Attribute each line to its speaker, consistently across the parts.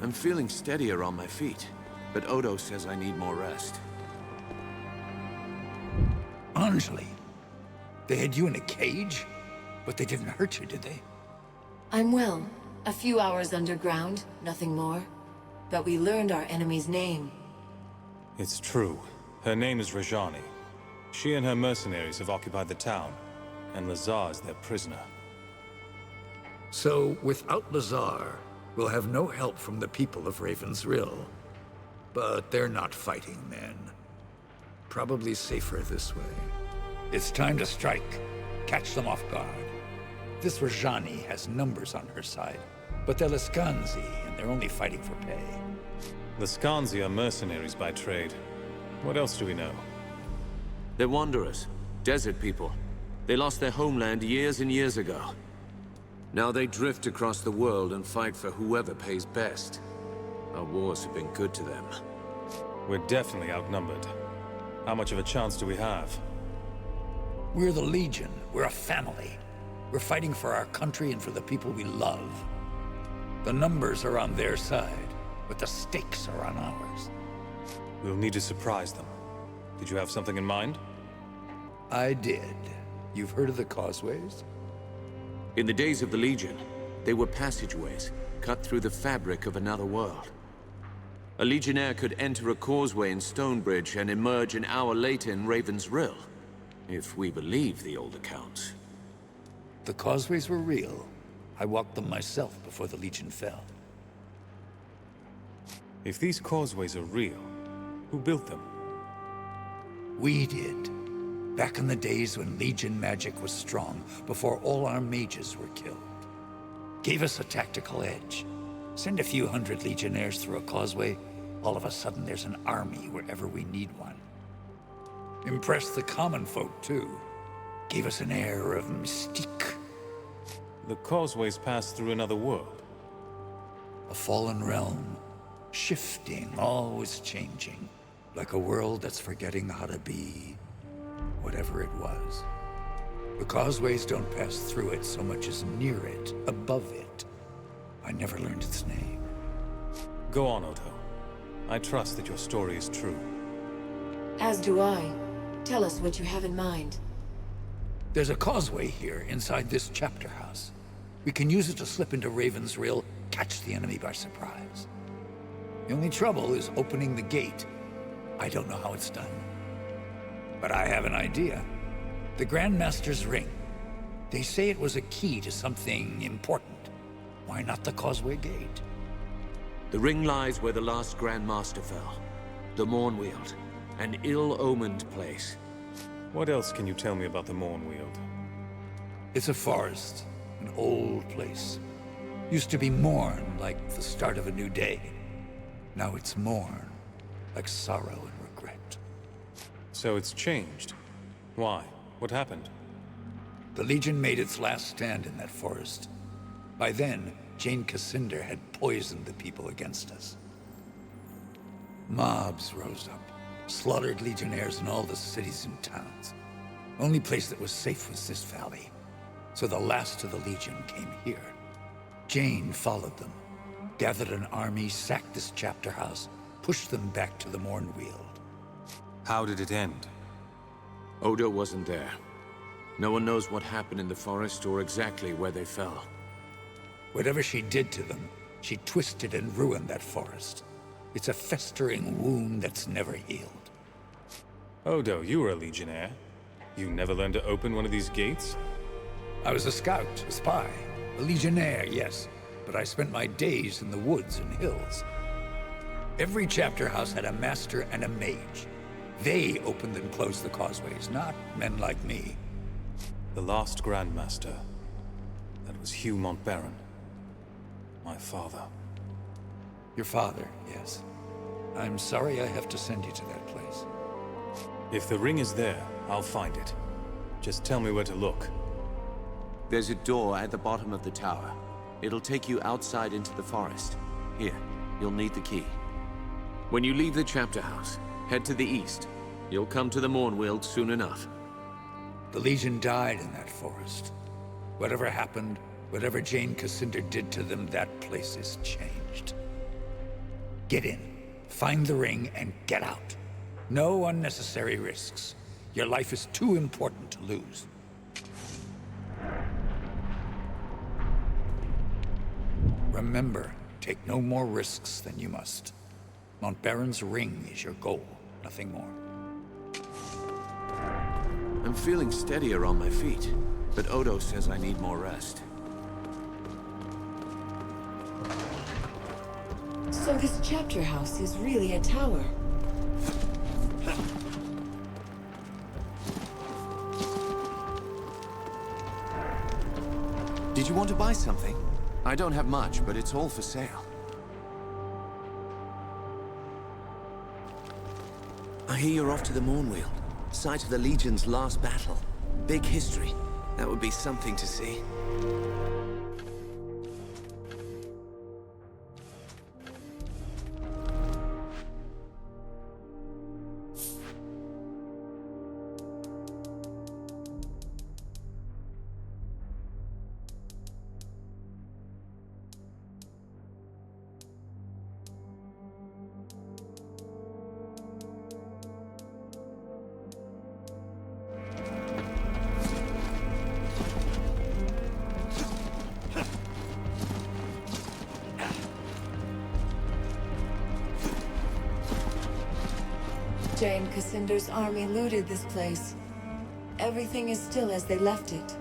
Speaker 1: I'm feeling steadier on my feet, but Odo says I need more rest.
Speaker 2: Anjali, they had you in a cage? But they didn't hurt you, did they?
Speaker 3: I'm well. A few hours underground, nothing more. But we learned our enemy's name.
Speaker 4: It's true. Her name is Rajani. She and her mercenaries have occupied the town, and Lazar is their prisoner.
Speaker 2: So, without Lazar, we'll have no help from the people of Raven's Rill. But they're not fighting men. Probably safer this way. It's time to strike. Catch them off guard. This Rajani has numbers on her side, but they're Laskanzi, and they're only fighting for pay.
Speaker 4: The Skanzi are mercenaries by trade. What else do we know?
Speaker 1: They're wanderers, desert people. They lost their homeland years and years ago. Now they drift across the world and fight for whoever pays best. Our wars have been good to them.
Speaker 4: We're definitely outnumbered. How much of a chance do we have?
Speaker 2: We're the Legion. We're a family. We're fighting for our country and for the people we love. The numbers are on their side, but the stakes are on ours.
Speaker 4: We'll need to surprise them. Did you have something in mind?
Speaker 2: I did. You've heard of the causeways?
Speaker 1: In the days of the Legion, they were passageways, cut through the fabric of another world. A Legionnaire could enter a causeway in Stonebridge and emerge an hour later in Raven's Rill, if we believe the old accounts.
Speaker 2: The causeways were real. I walked them myself before the Legion fell.
Speaker 4: If these causeways are real, who built them?
Speaker 2: We did. Back in the days when Legion magic was strong, before all our mages were killed. Gave us a tactical edge. Send a few hundred Legionnaires through a causeway, all of a sudden there's an army wherever we need one. Impressed the common folk, too. Gave us an air of mystique.
Speaker 4: The causeways pass through another world.
Speaker 2: A fallen realm. Shifting, always changing. Like a world that's forgetting how to be whatever it was. The causeways don't pass through it so much as near it, above it. I never learned its name.
Speaker 4: Go on, Odo. I trust that your story is true.
Speaker 3: As do I. Tell us what you have in mind.
Speaker 2: There's a causeway here, inside this chapter house. We can use it to slip into Raven's Rill, catch the enemy by surprise. The only trouble is opening the gate. I don't know how it's done. But I have an idea. The Grand Master's ring. They say it was a key to something important. Why not the causeway gate?
Speaker 1: The ring lies where the last Grand Master fell. The Mournweald. An ill-omened place.
Speaker 4: What else can you tell me about the Mournweald?
Speaker 2: It's a forest. An old place. Used to be morn, like the start of a new day. Now it's mourn, like sorrow and regret.
Speaker 4: So it's changed. Why? What happened?
Speaker 2: The Legion made its last stand in that forest. By then, Jane Cassinder had poisoned the people against us. Mobs rose up, slaughtered Legionnaires in all the cities and towns. Only place that was safe was this valley. So the last of the Legion came here. Jane followed them, gathered an army, sacked this chapter house, pushed them back to the Mournweald.
Speaker 4: How did it end?
Speaker 1: Odo wasn't there. No one knows what happened in the forest or exactly where they fell.
Speaker 2: Whatever she did to them, she twisted and ruined that forest. It's a festering wound that's never healed.
Speaker 4: Odo, you were a Legionnaire. You never learned to open one of these gates?
Speaker 2: I was a scout, a spy, a Legionnaire, yes, but I spent my days in the woods and hills. Every chapter house had a master and a mage. They opened and closed the causeways, not men like me.
Speaker 4: The last Grandmaster. That was Hugh Montbaron. My father.
Speaker 2: Your father, yes. I'm sorry I have to send you to that place.
Speaker 4: If the ring is there, I'll find it. Just tell me where to look.
Speaker 1: There's a door at the bottom of the tower. It'll take you outside into the forest. Here, you'll need the key. When you leave the chapter house, head to the east. You'll come to the Mournweald soon enough.
Speaker 2: The Legion died in that forest. Whatever happened, whatever Jane Cassinder did to them, that place is changed. Get in, find the ring, and get out. No unnecessary risks. Your life is too important to lose. Remember, take no more risks than you must. Mount Baron's ring is your goal, nothing more.
Speaker 1: I'm feeling steadier on my feet, but Odo says I need more rest.
Speaker 3: So this chapter house is really a tower.
Speaker 1: Did you want to buy something? I don't have much, but it's all for sale. I hear you're off to the Mournweald, site of the Legion's last battle. Big history. That would be something to see.
Speaker 3: Jane Cassinder's army looted this place. Everything is still as they left it.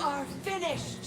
Speaker 3: are finished!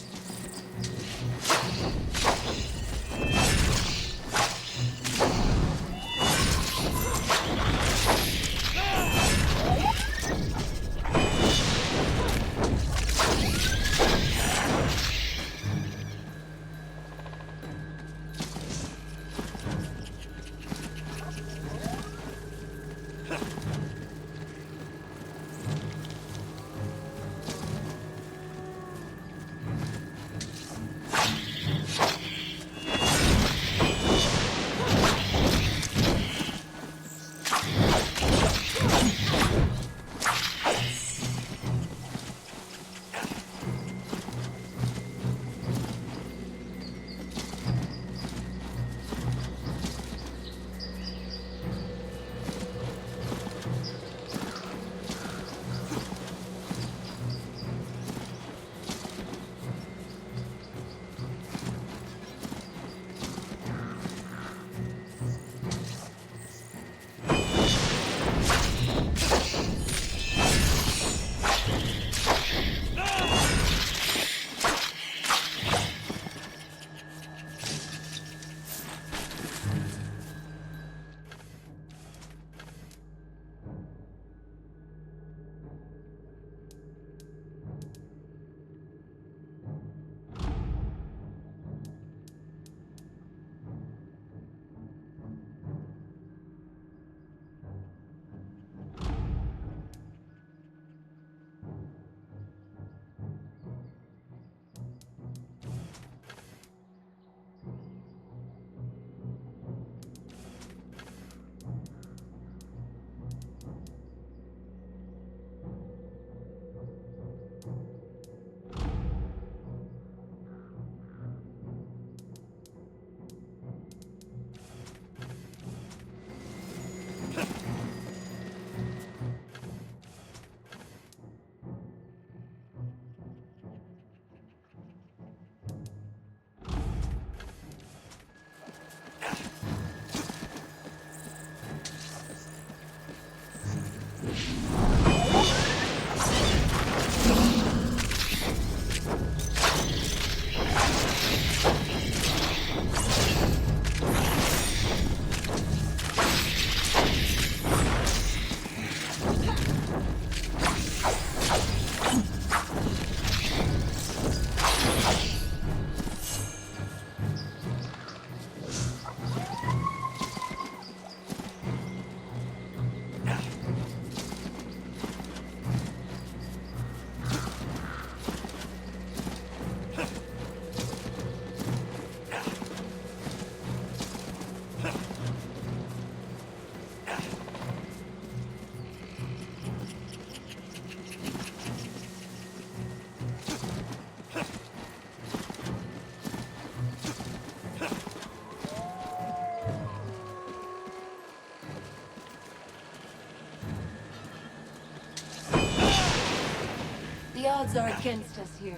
Speaker 3: The odds are against us here.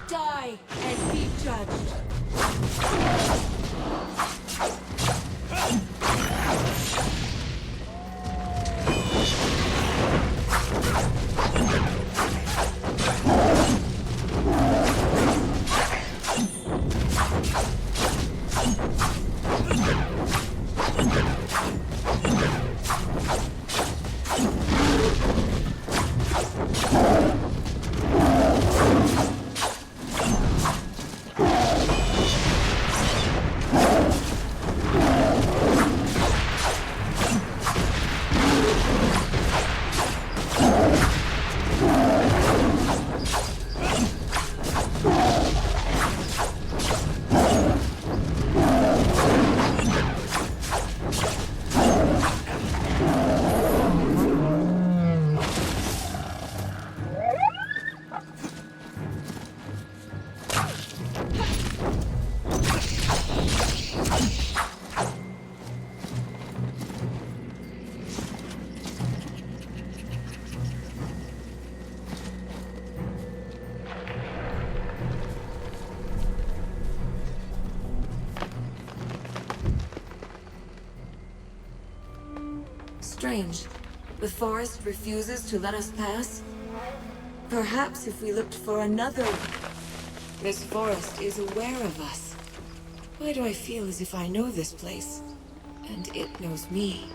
Speaker 3: Die and be judged. strange. The forest refuses to let us pass. Perhaps if we looked for another... This forest is aware of us. Why do I feel as if I know this place? And it knows me.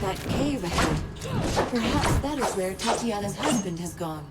Speaker 3: That cave ahead. Perhaps that is where Tatiana's husband has gone.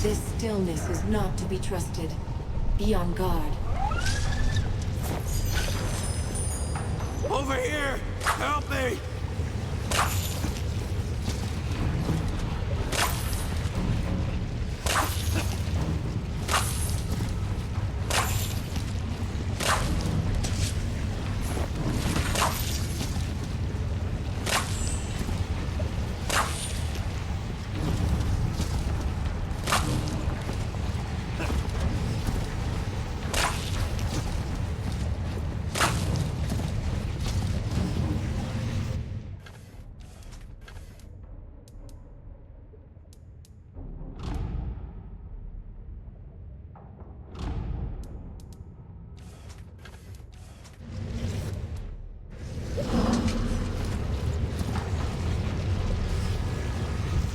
Speaker 3: This stillness is not to be trusted. Be on guard.
Speaker 1: Over here! Help me!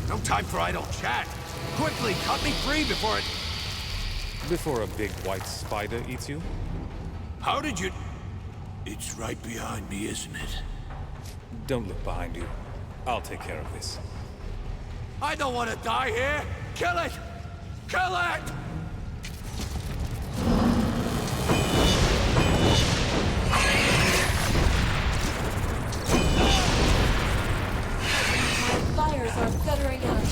Speaker 5: No time for idle chat. Quickly, cut me free before it...
Speaker 4: Before a big white spider eats you?
Speaker 5: How did you... It's right behind me, isn't it?
Speaker 4: Don't look behind you. I'll take care of this.
Speaker 5: I don't want to die here! Kill it! Kill it!
Speaker 3: Fires are feathering out.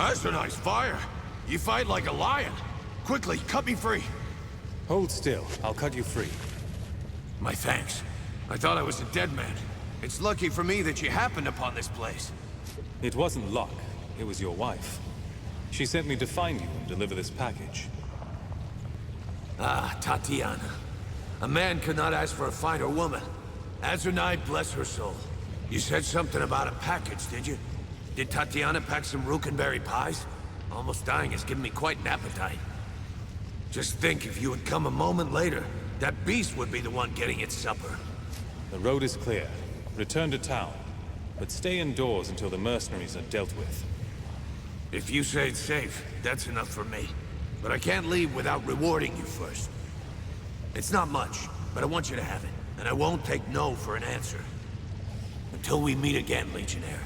Speaker 5: That's a nice fire. You fight like a lion. Quickly, cut me free.
Speaker 4: Hold still. I'll cut you free.
Speaker 5: My thanks. I thought I was a dead man. It's lucky for me that you happened upon this place.
Speaker 4: It wasn't luck. It was your wife. She sent me to find you and deliver this package.
Speaker 5: Ah, Tatiana. A man could not ask for a finer woman. Azernai, bless her soul. You said something about a package, did you? Did Tatiana pack some Rukenberry pies? Almost dying has given me quite an appetite. Just think, if you had come a moment later, that beast would be the one getting its supper.
Speaker 4: The road is clear. Return to town. But stay indoors until the mercenaries are dealt with.
Speaker 5: If you say it's safe, that's enough for me. But I can't leave without rewarding you first. It's not much, but I want you to have it. And I won't take no for an answer. Until we meet again, Legionnaire.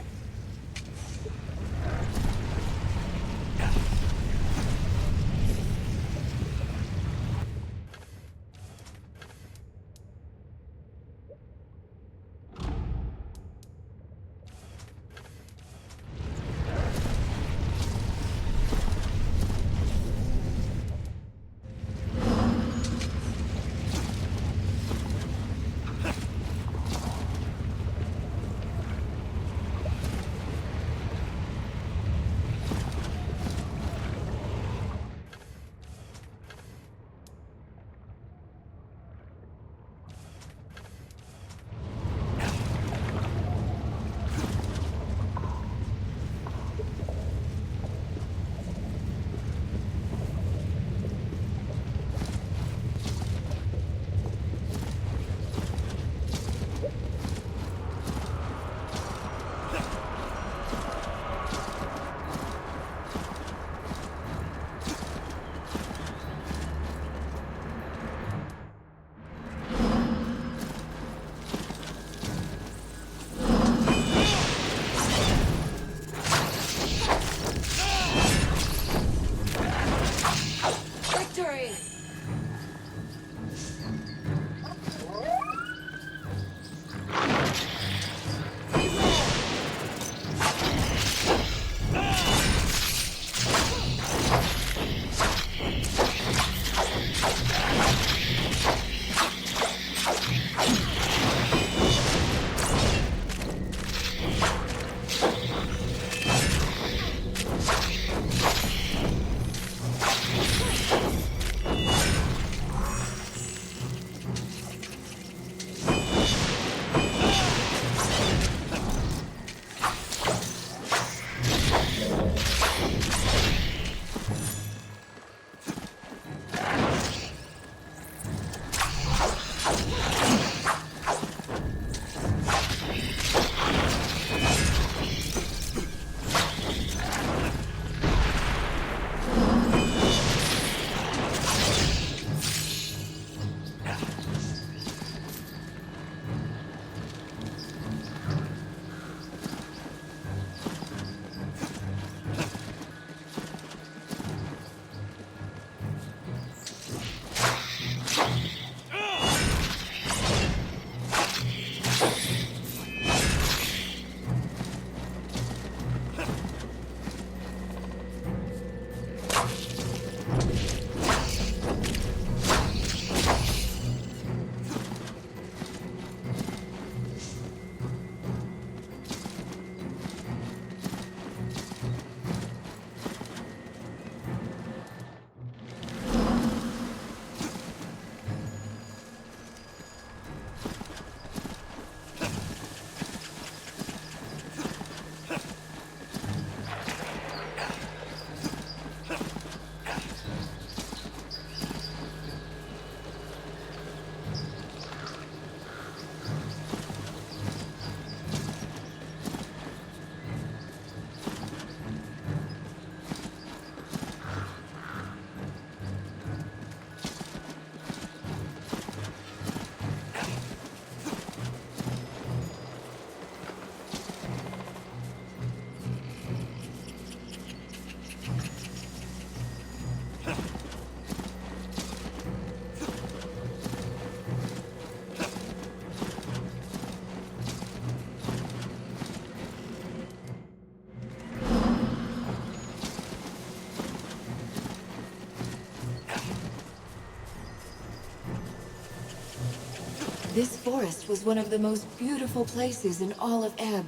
Speaker 3: This forest was one of the most beautiful places in all of Ebb.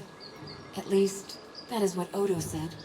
Speaker 3: At least, that is what Odo said.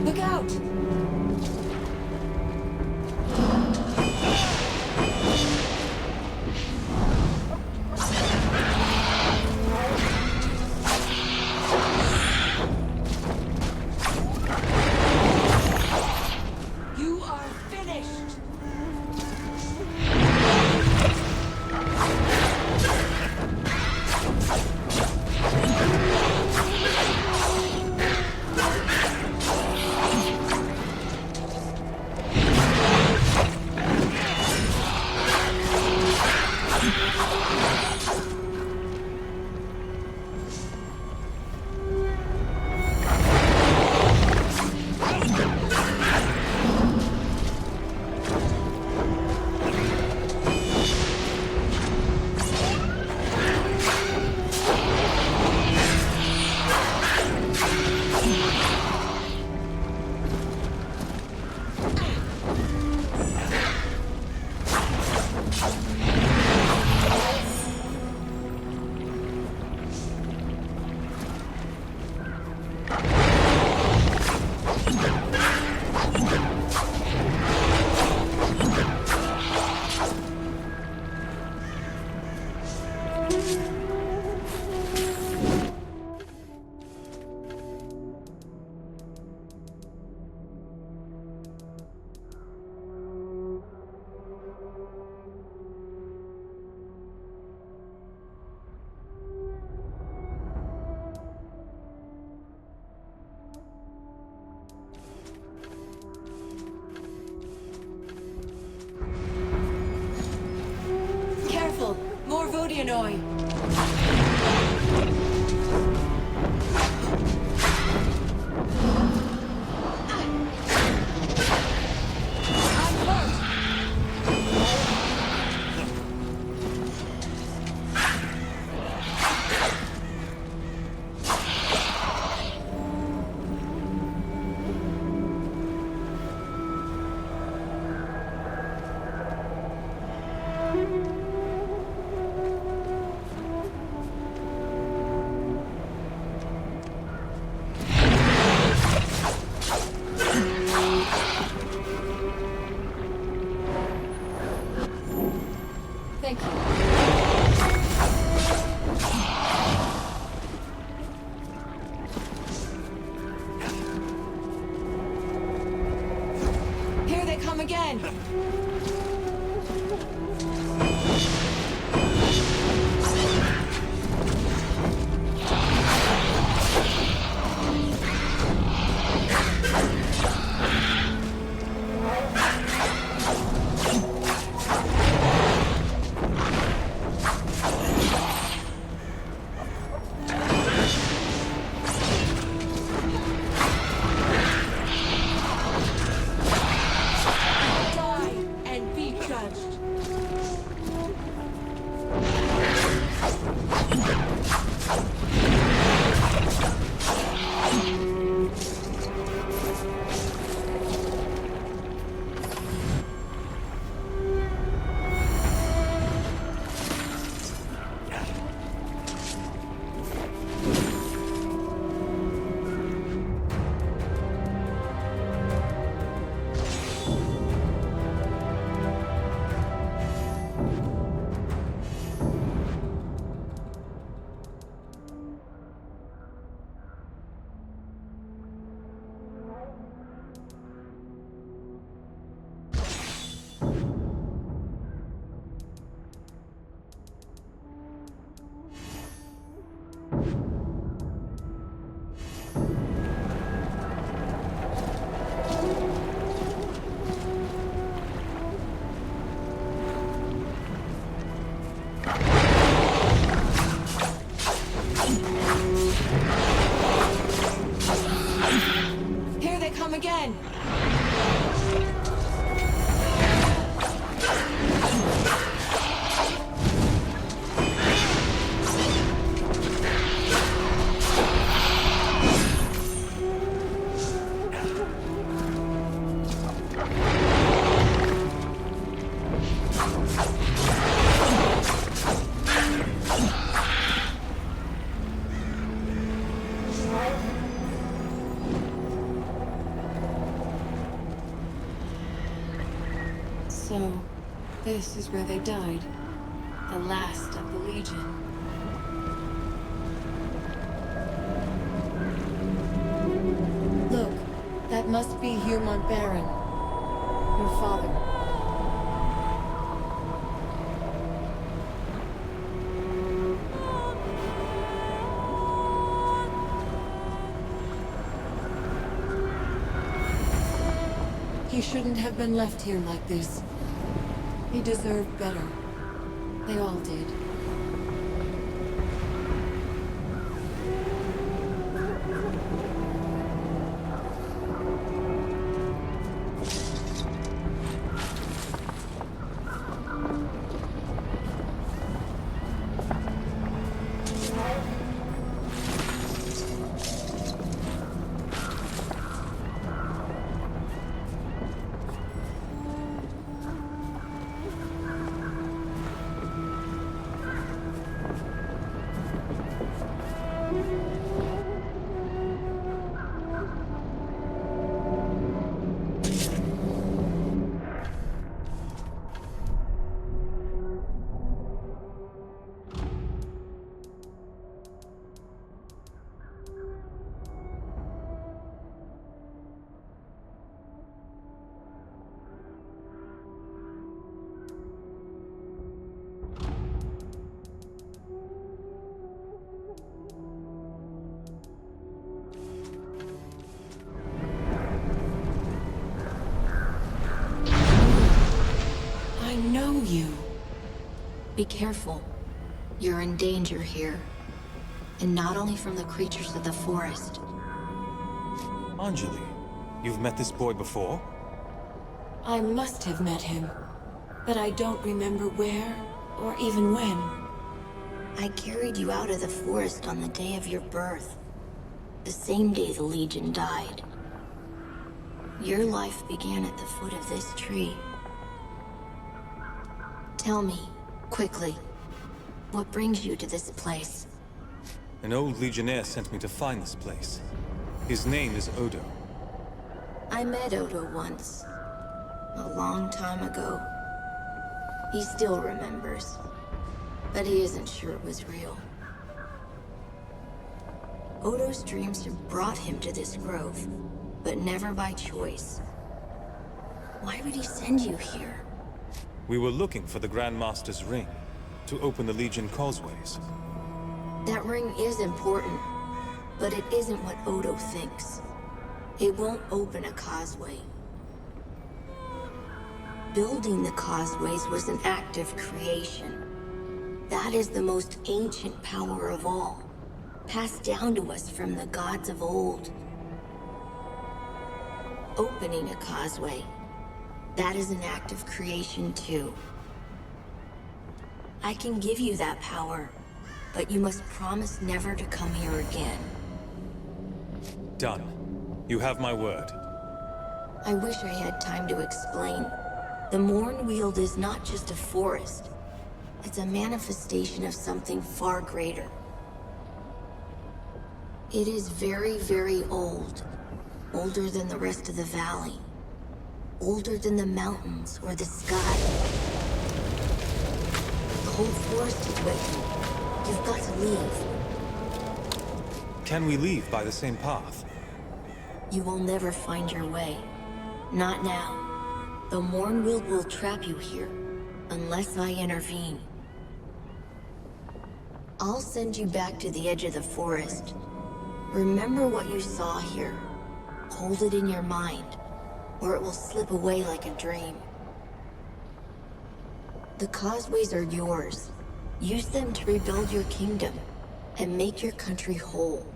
Speaker 3: Look out! You are finished! Careful! More Vodianoi! Thank you. Here they come again! So, this is where they died. The last of the Legion. Look, that must be Hugh Montbaron. Your father. He shouldn't have been left here like this. He deserved better. They all did. I know you.
Speaker 6: Be careful. You're in danger here. And not only from the creatures of the forest.
Speaker 4: Anjali, you've met this boy before?
Speaker 3: I must have met him, but I don't remember where or even when.
Speaker 6: I carried you out of the forest on the day of your birth. The same day the Legion died. Your life began at the foot of this tree. Tell me, quickly, what brings you to this place?
Speaker 4: An old Legionnaire sent me to find this place. His name is Odo.
Speaker 6: I met Odo once. A long time ago. He still remembers. But he isn't sure it was real. Odo's dreams have brought him to this grove, but never by choice. Why would he send you here?
Speaker 4: We were looking for the Grand Master's ring, to open the Legion causeways.
Speaker 6: That ring is important, but it isn't what Odo thinks. It won't open a causeway. Building the causeways was an act of creation. That is the most ancient power of all, passed down to us from the gods of old. Opening a causeway, that is an act of creation too. I can give you that power, but you must promise never to come here again.
Speaker 4: Done. You have my word.
Speaker 6: I wish I had time to explain. The Mournweald is not just a forest. It's a manifestation of something far greater. It is very, very old. Older than the rest of the valley. Older than the mountains or the sky. The whole forest is waiting. You've got to leave.
Speaker 4: Can we leave by the same path?
Speaker 6: You will never find your way. Not now. The Mournweald will trap you here, unless I intervene. I'll send you back to the edge of the forest. Remember what you saw here. Hold it in your mind, or it will slip away like a dream. The causeways are yours. Use them to rebuild your kingdom, and make your country whole.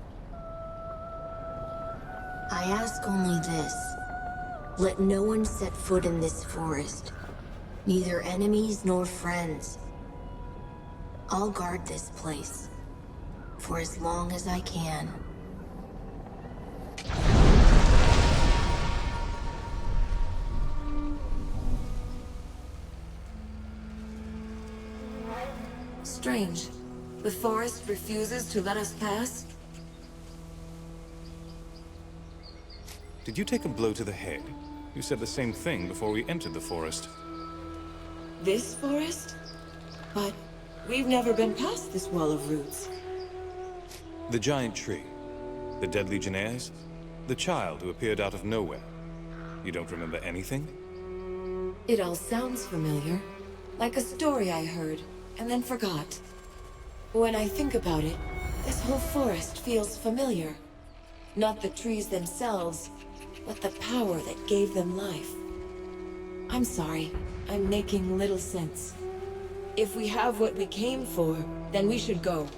Speaker 6: I ask only this. Let no one set foot in this forest. Neither enemies nor friends. I'll guard this place. For as long as I can.
Speaker 3: Strange. The forest refuses to let us pass?
Speaker 4: Did you take a blow to the head? You said the same thing before we entered the forest.
Speaker 3: This forest? But we've never been past this wall of roots.
Speaker 4: The giant tree. The dead legionnaires. The child who appeared out of nowhere. You don't remember anything?
Speaker 3: It all sounds familiar. Like a story I heard, and then forgot. When I think about it, this whole forest feels familiar. Not the trees themselves, but the power that gave them life. I'm sorry, I'm making little sense. If we have what we came for, then we should go.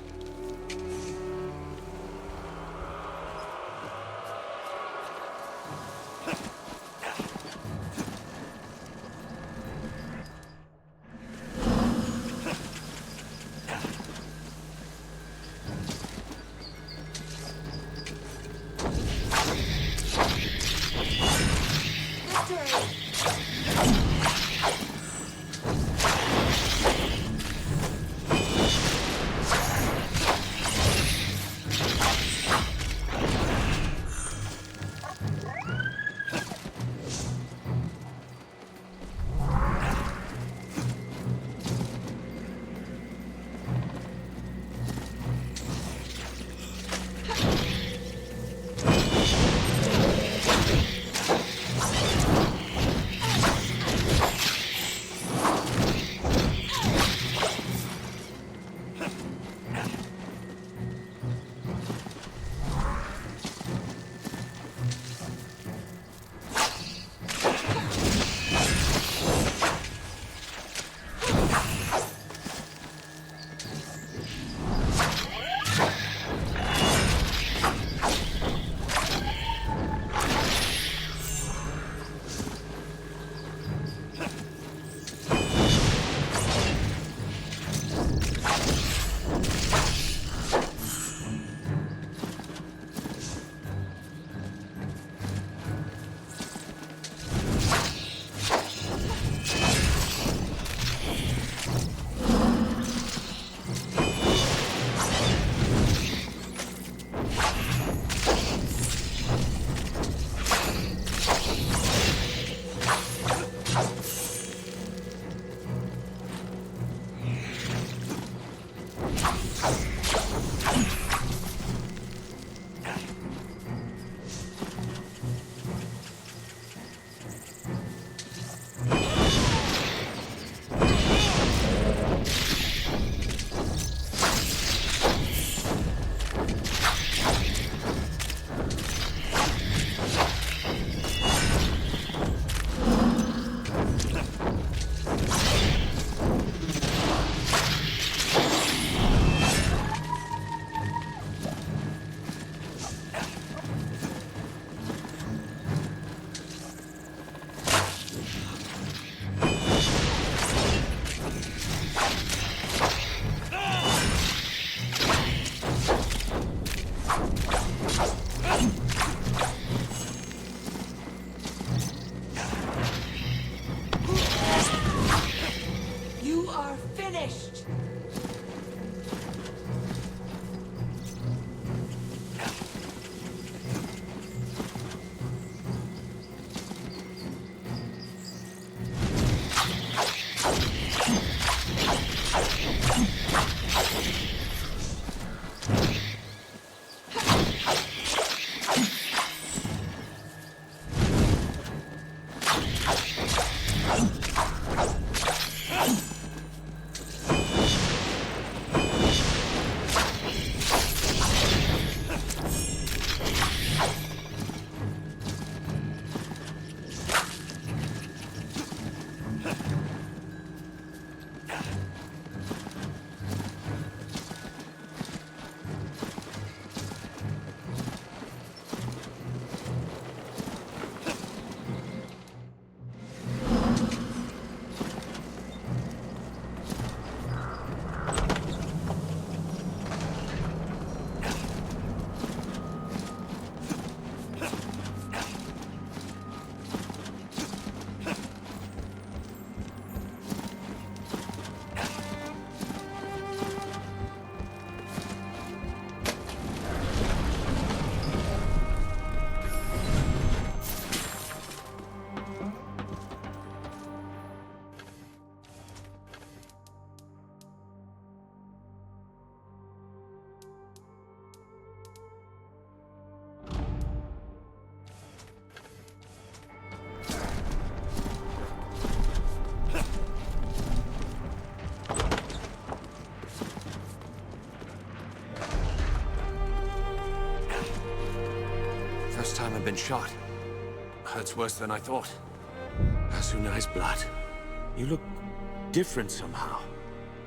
Speaker 5: time I've been shot. Hurts worse than I thought.
Speaker 1: Asunai's blood. You look different somehow.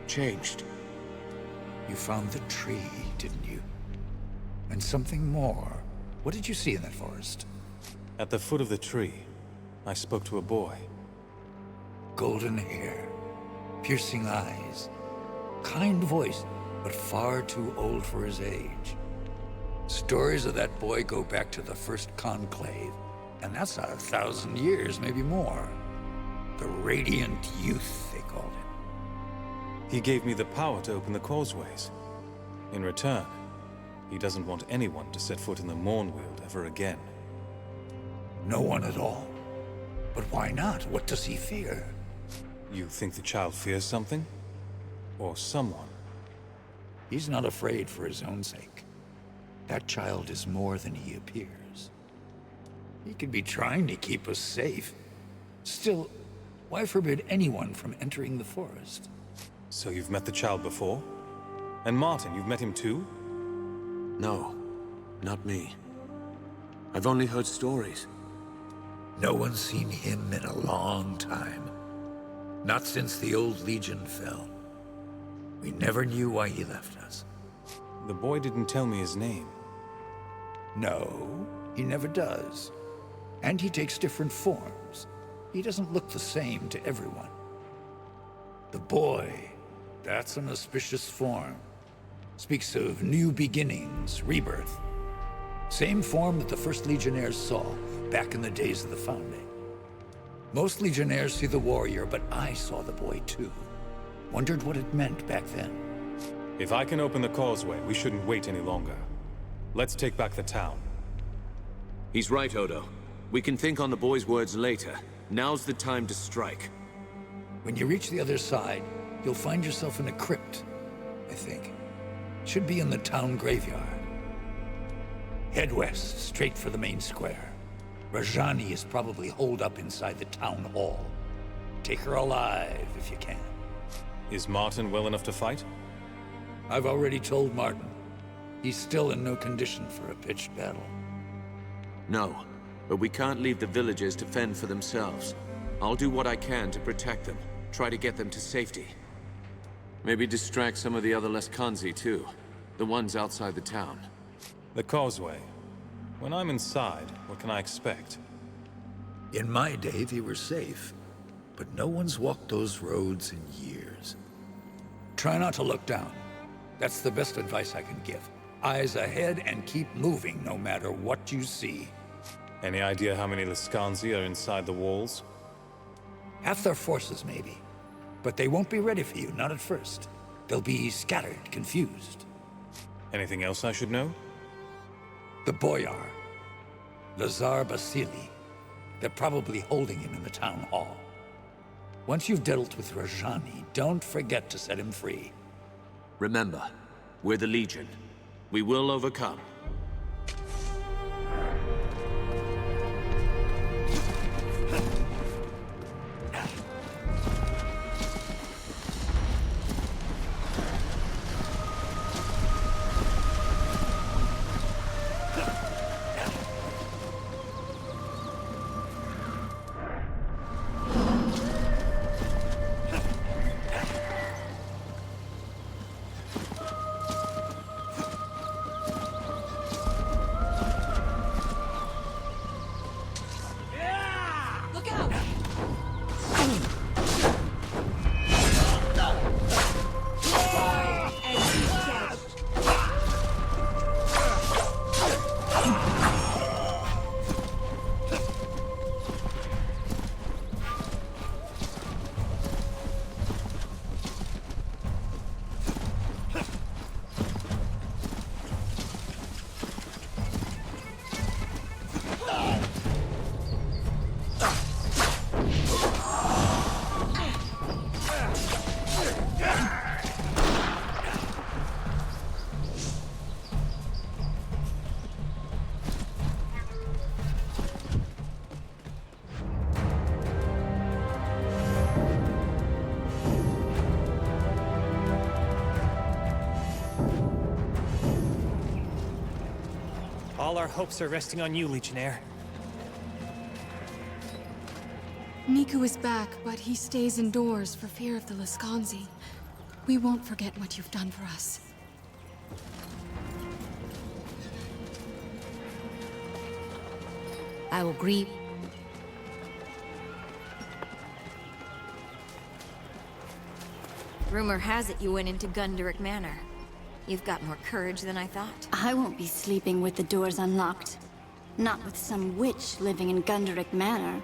Speaker 1: Changed.
Speaker 2: You found the tree, didn't you? And something more. What did you see in that forest?
Speaker 4: At the foot of the tree, I spoke to a boy.
Speaker 2: Golden hair, piercing eyes, kind voice, but far too old for his age. Stories of that boy go back to the first conclave, and that's 1,000 years, maybe more. The Radiant Youth, they called him.
Speaker 4: He gave me the power to open the causeways. In return, he doesn't want anyone to set foot in the Mournweald ever again.
Speaker 2: No one at all. But why not? What does he fear?
Speaker 4: You think the child fears something? Or someone?
Speaker 2: He's not afraid for his own sake. That child is more than he appears. He could be trying to keep us safe. Still, why forbid anyone from entering the forest?
Speaker 4: So you've met the child before? And Martin, you've met him too?
Speaker 1: No, not me. I've only heard stories.
Speaker 2: No one's seen him in a long time. Not since the old Legion fell. We never knew why he left us.
Speaker 4: The boy didn't tell me his name.
Speaker 2: No, he never does. And he takes different forms. He doesn't look the same to everyone. The boy, that's an auspicious form. Speaks of new beginnings, rebirth. Same form that the first Legionnaires saw back in the days of the Founding. Most Legionnaires see the warrior, but I saw the boy too. Wondered what it meant back then.
Speaker 4: If I can open the causeway, we shouldn't wait any longer. Let's take back the town.
Speaker 1: He's right, Odo. We can think on the boy's words later. Now's the time to strike.
Speaker 2: When you reach the other side, you'll find yourself in a crypt, I think. Should be in the town graveyard. Head west, straight for the main square. Rajani is probably holed up inside the town hall. Take her alive if you can.
Speaker 4: Is Martin well enough to fight?
Speaker 2: I've already told Martin. He's still in no condition for a pitched battle.
Speaker 1: No, but we can't leave the villagers to fend for themselves. I'll do what I can to protect them, try to get them to safety. Maybe distract some of the other Leskanzi too, the ones outside the town.
Speaker 4: The causeway. When I'm inside, what can I expect?
Speaker 2: In my day, they were safe, but no one's walked those roads in years. Try not to look down. That's the best advice I can give. Eyes ahead and keep moving no matter what you see.
Speaker 4: Any idea how many Leskanzi are inside the walls?
Speaker 2: Half their forces, maybe. But they won't be ready for you, not at first. They'll be scattered, confused.
Speaker 4: Anything else I should know?
Speaker 2: The Boyar. Lazar Basili. They're probably holding him in the town hall. Once you've dealt with Rajani, don't forget to set him free.
Speaker 1: Remember, we're the Legion. We will overcome.
Speaker 7: all our hopes are resting on you, Legionnaire.
Speaker 8: Niku is back, but he stays indoors for fear of the Lascanzi. We won't forget what you've done for us.
Speaker 9: I will grieve. Rumor has it you went into Gunderic Manor. You've got more courage than I thought.
Speaker 10: I won't be sleeping with the doors unlocked. Not with some witch living in Gunderic Manor.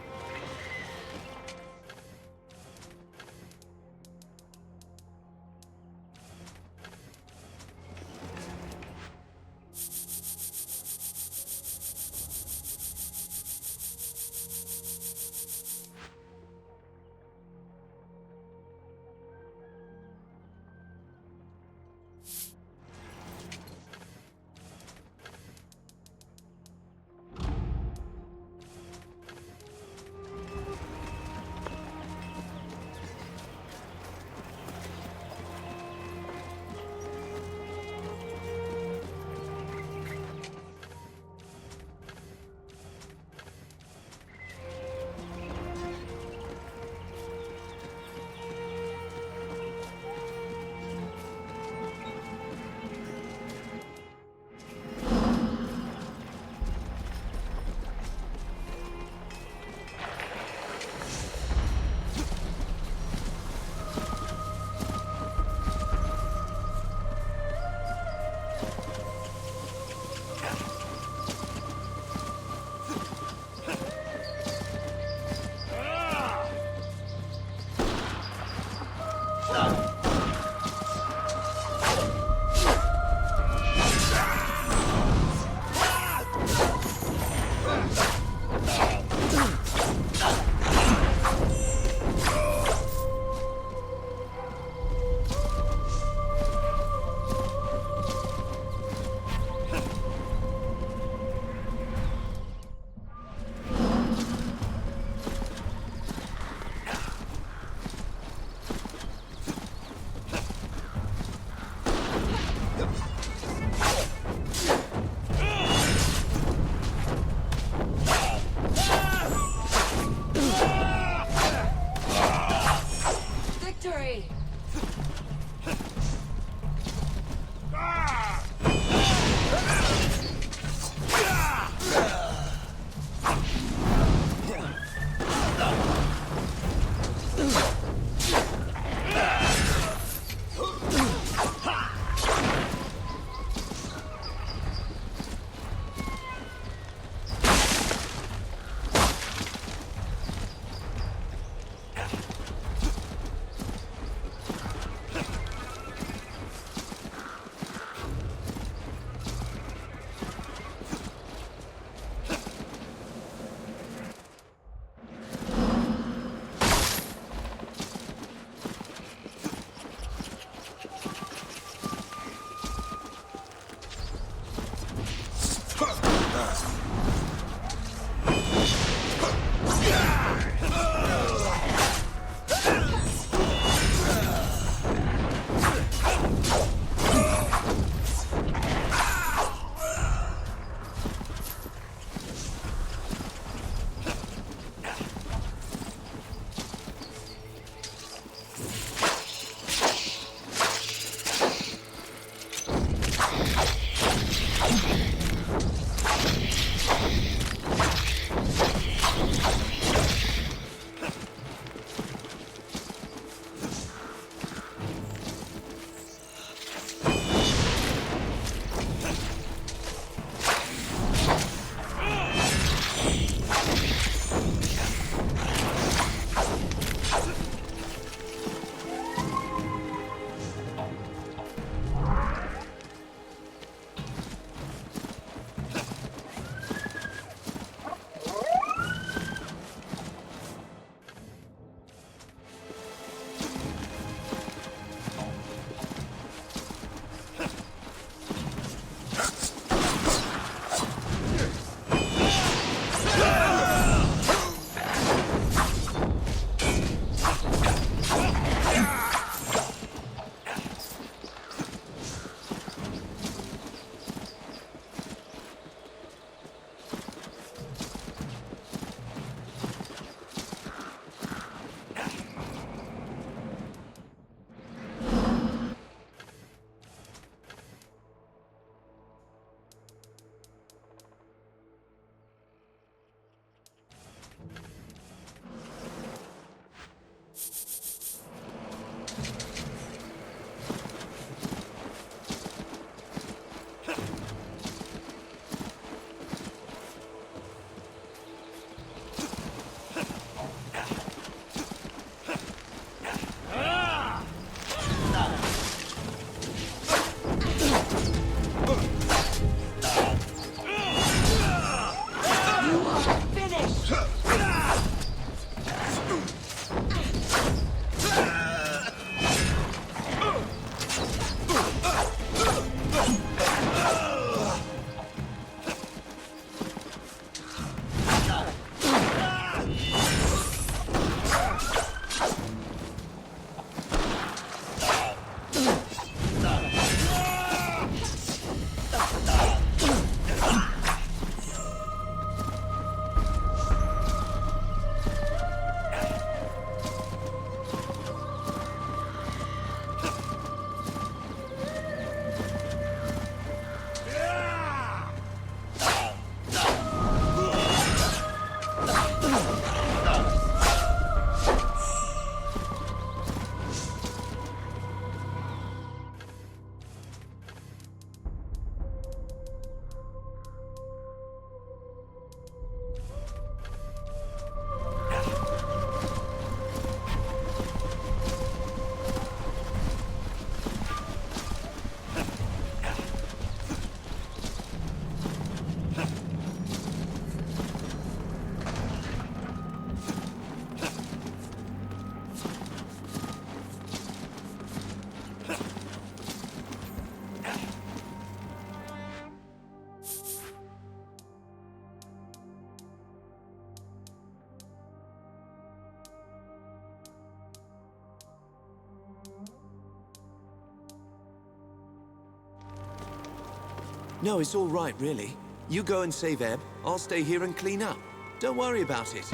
Speaker 1: No, it's all right, really. You go and save Ebb. I'll stay here and clean up. Don't worry about it.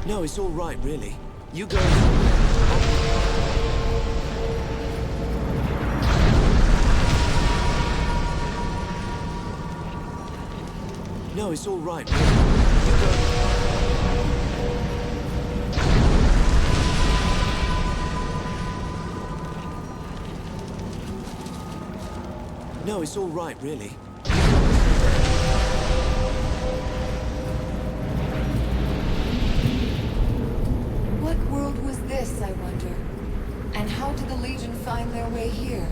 Speaker 1: No, it's all right, really. You go and... No, it's all right, really. You go... No, it's all right, really.
Speaker 3: What world was this, I wonder? And how did the Legion find their way here?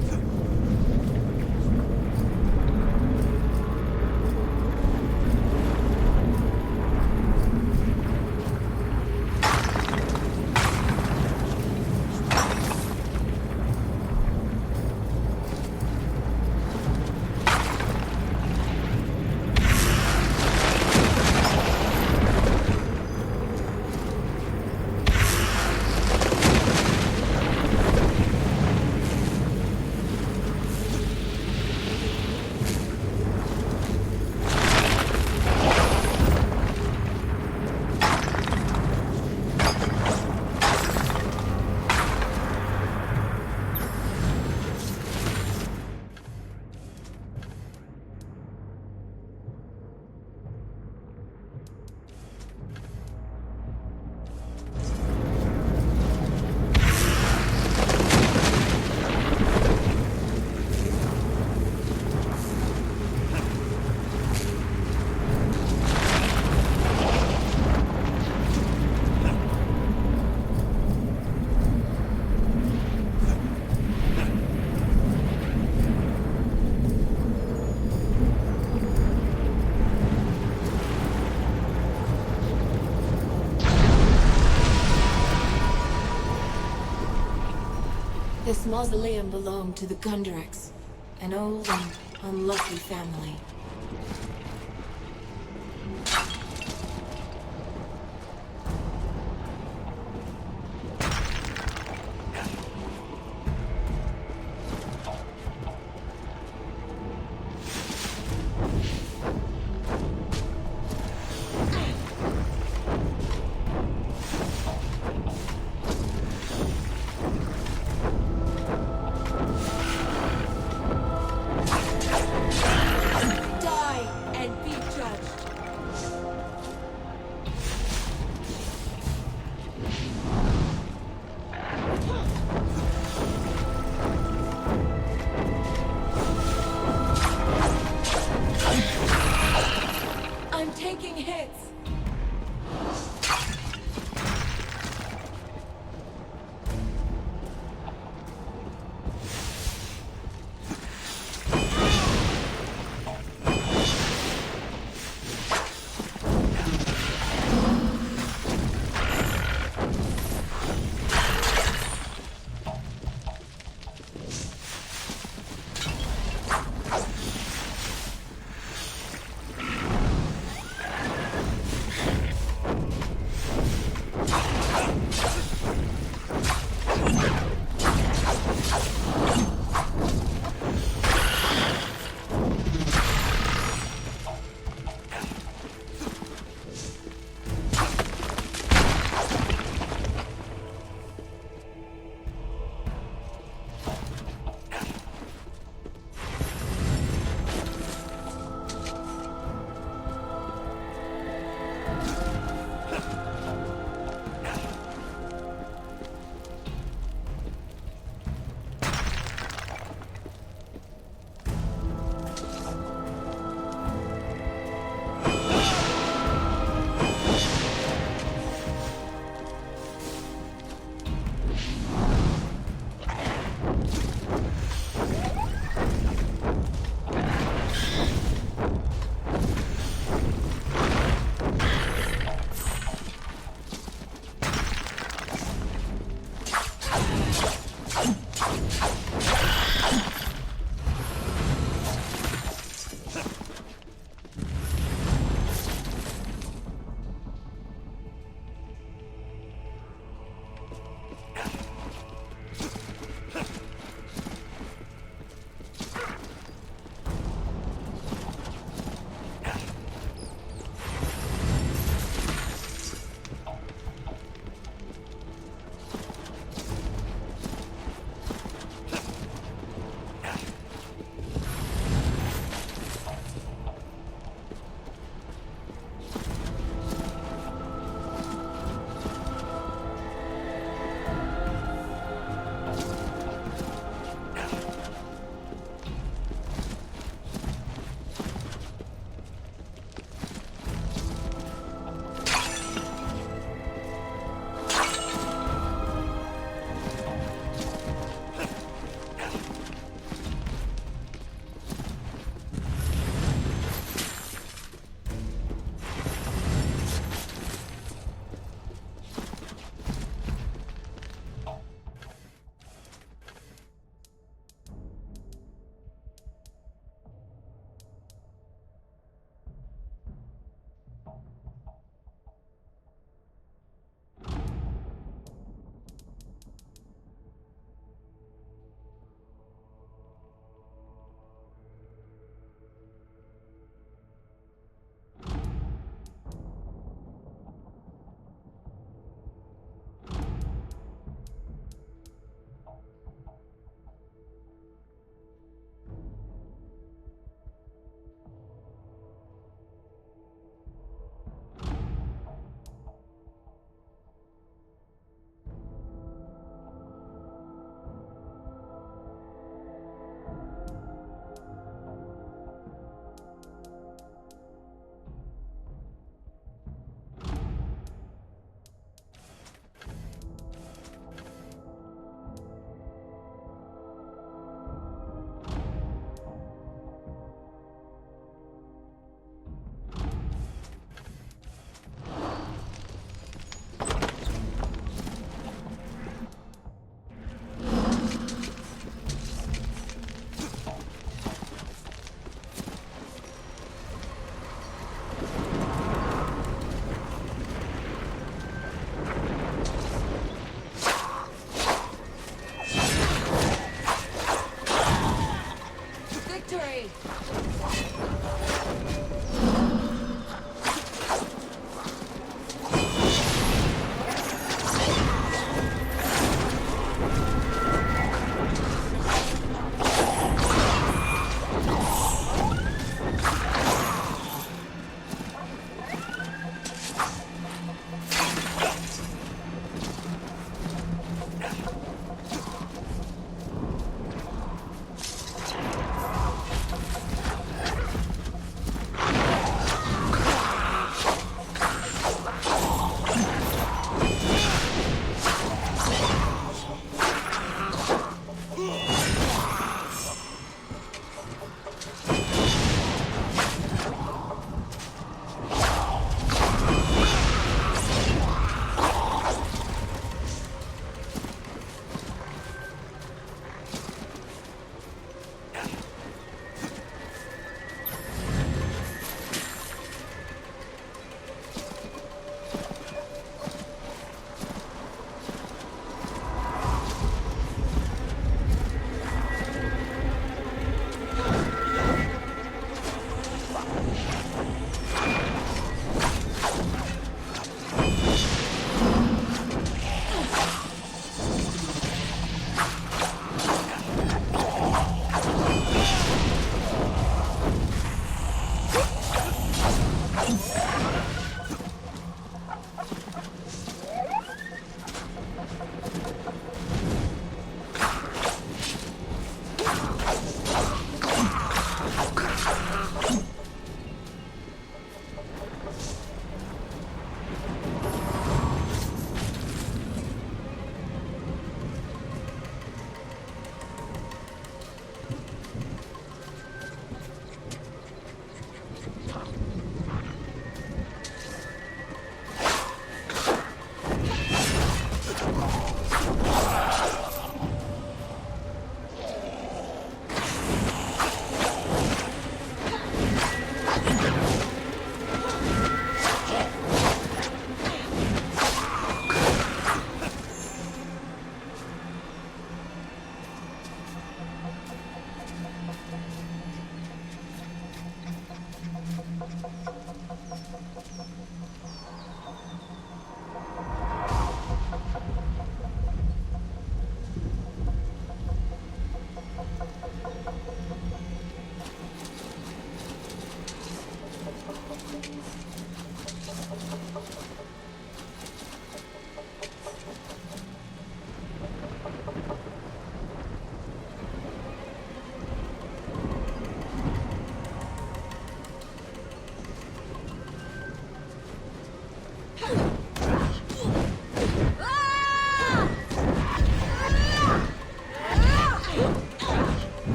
Speaker 3: This mausoleum belonged to the Gunderics, an old and unlucky family.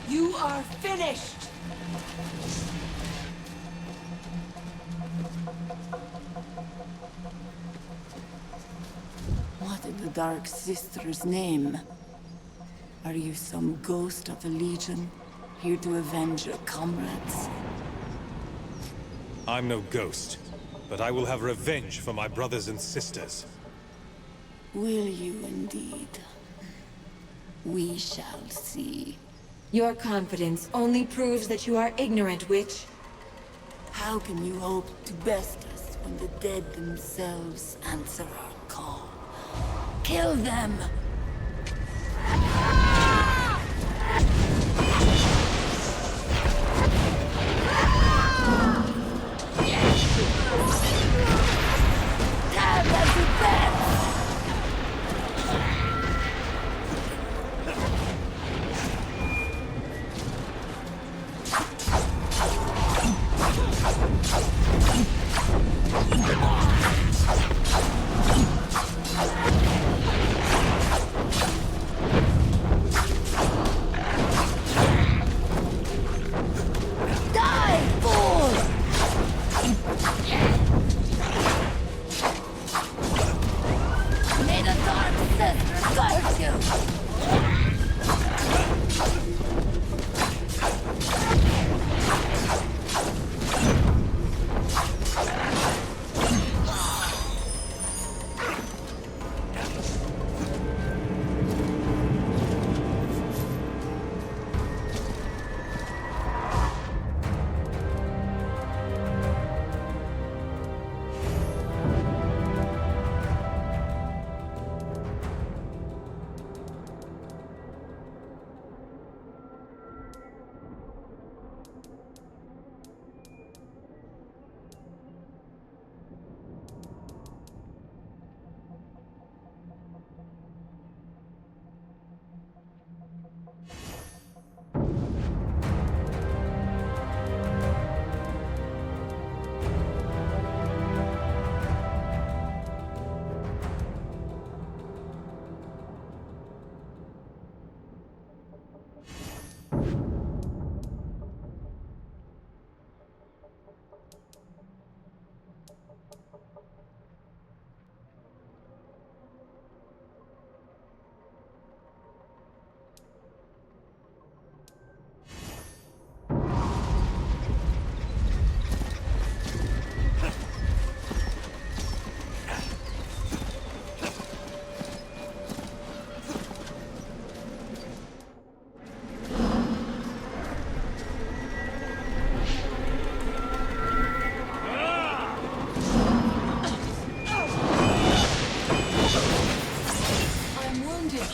Speaker 3: You are finished!
Speaker 11: What in the Dark Sister's name? Are you some ghost of the Legion, here to avenge your comrades?
Speaker 4: I'm no ghost, but I will have revenge for my brothers and sisters.
Speaker 11: Will you indeed? We shall see.
Speaker 3: Your confidence only proves that you are ignorant, witch.
Speaker 11: How can you hope to best us when the dead themselves answer our call? Kill them! Damn them to death!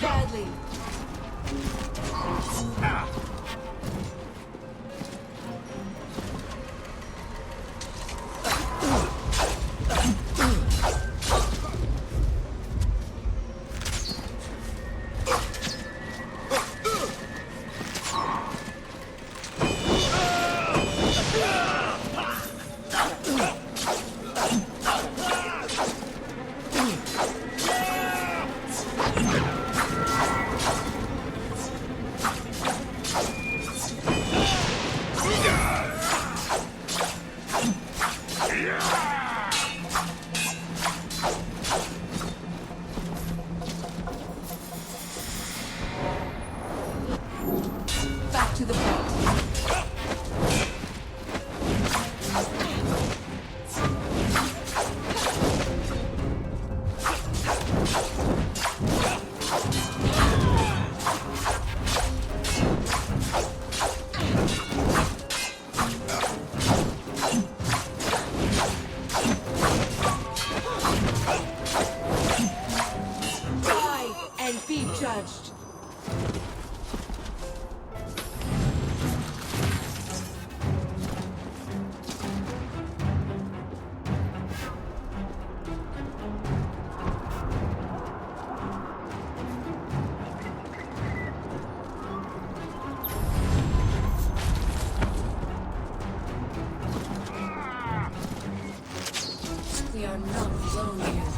Speaker 3: Badly. Back to the front. We are not alone here.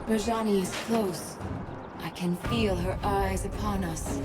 Speaker 3: Rajani is close. I can feel her eyes upon us.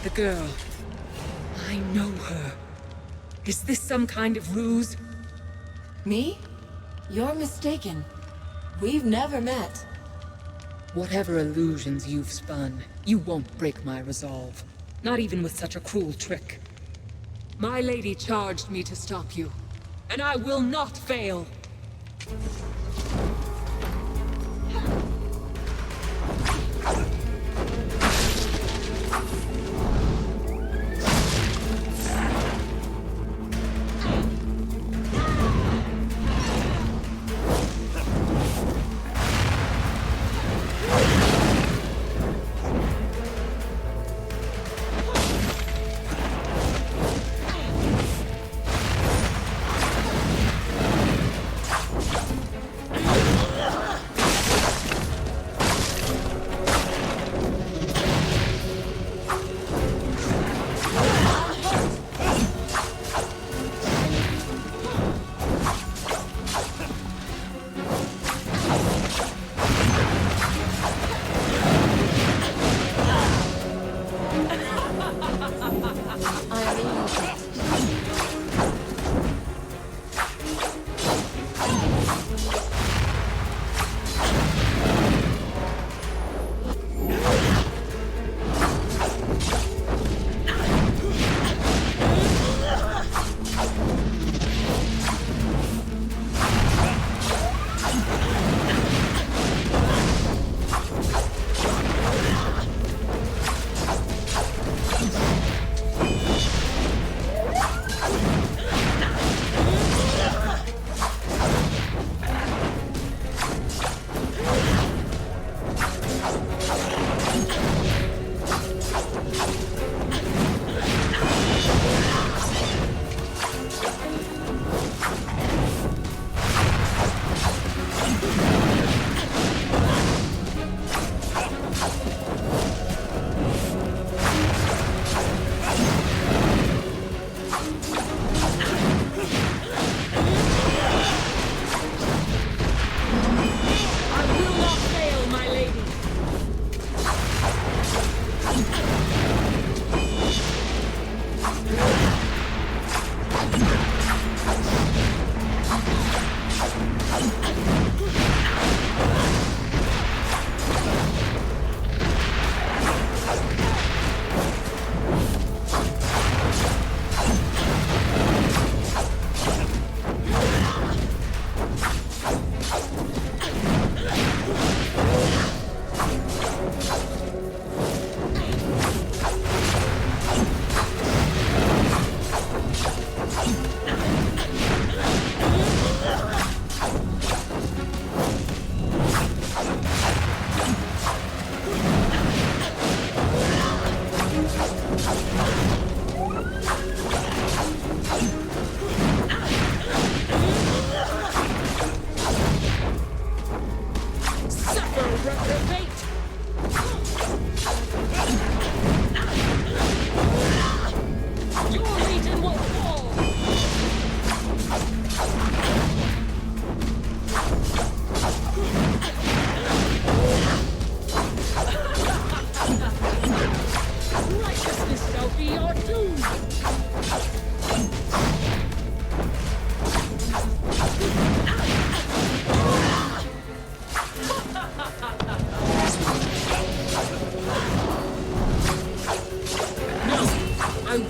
Speaker 12: The girl. I know her. Is this some kind of ruse?
Speaker 3: Me? You're mistaken. We've never met.
Speaker 12: Whatever illusions you've spun, you won't break my resolve. Not even with such a cruel trick. My lady charged me to stop you, and I will not fail.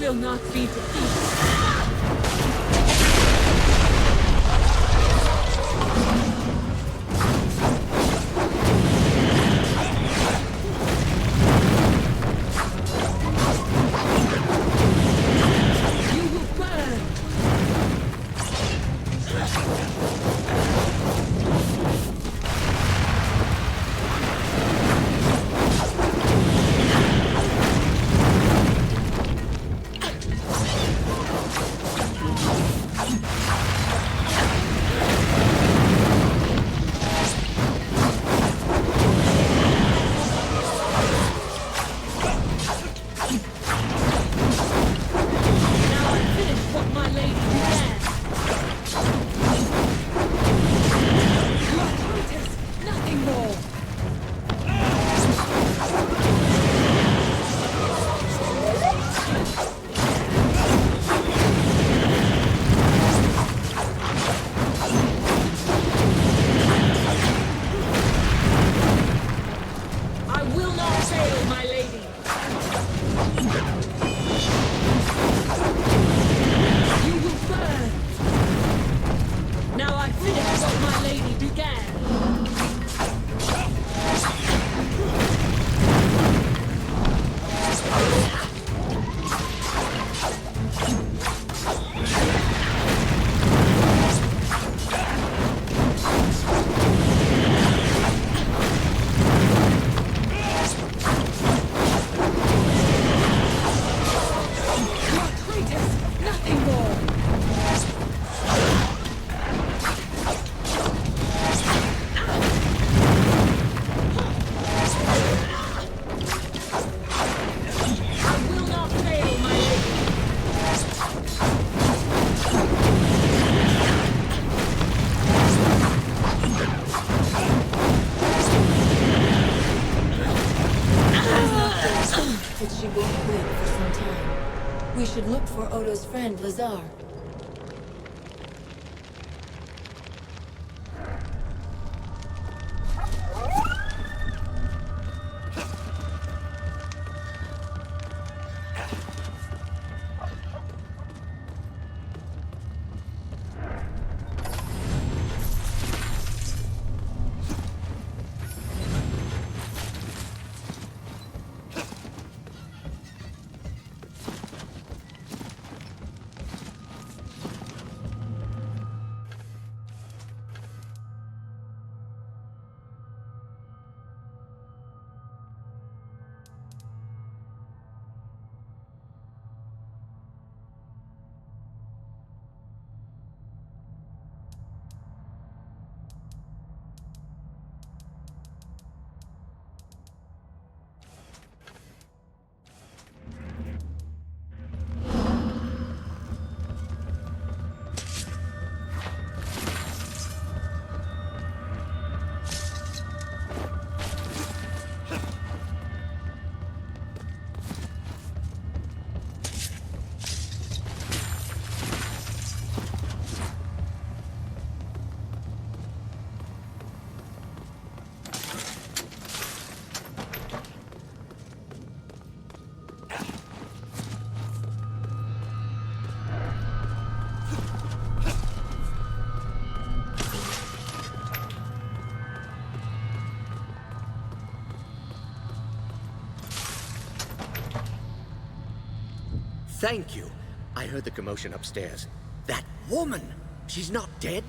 Speaker 12: will not be defeated.
Speaker 3: We should look for Odo's friend, Lazar.
Speaker 13: Thank you. I heard the commotion upstairs. That woman! She's not dead?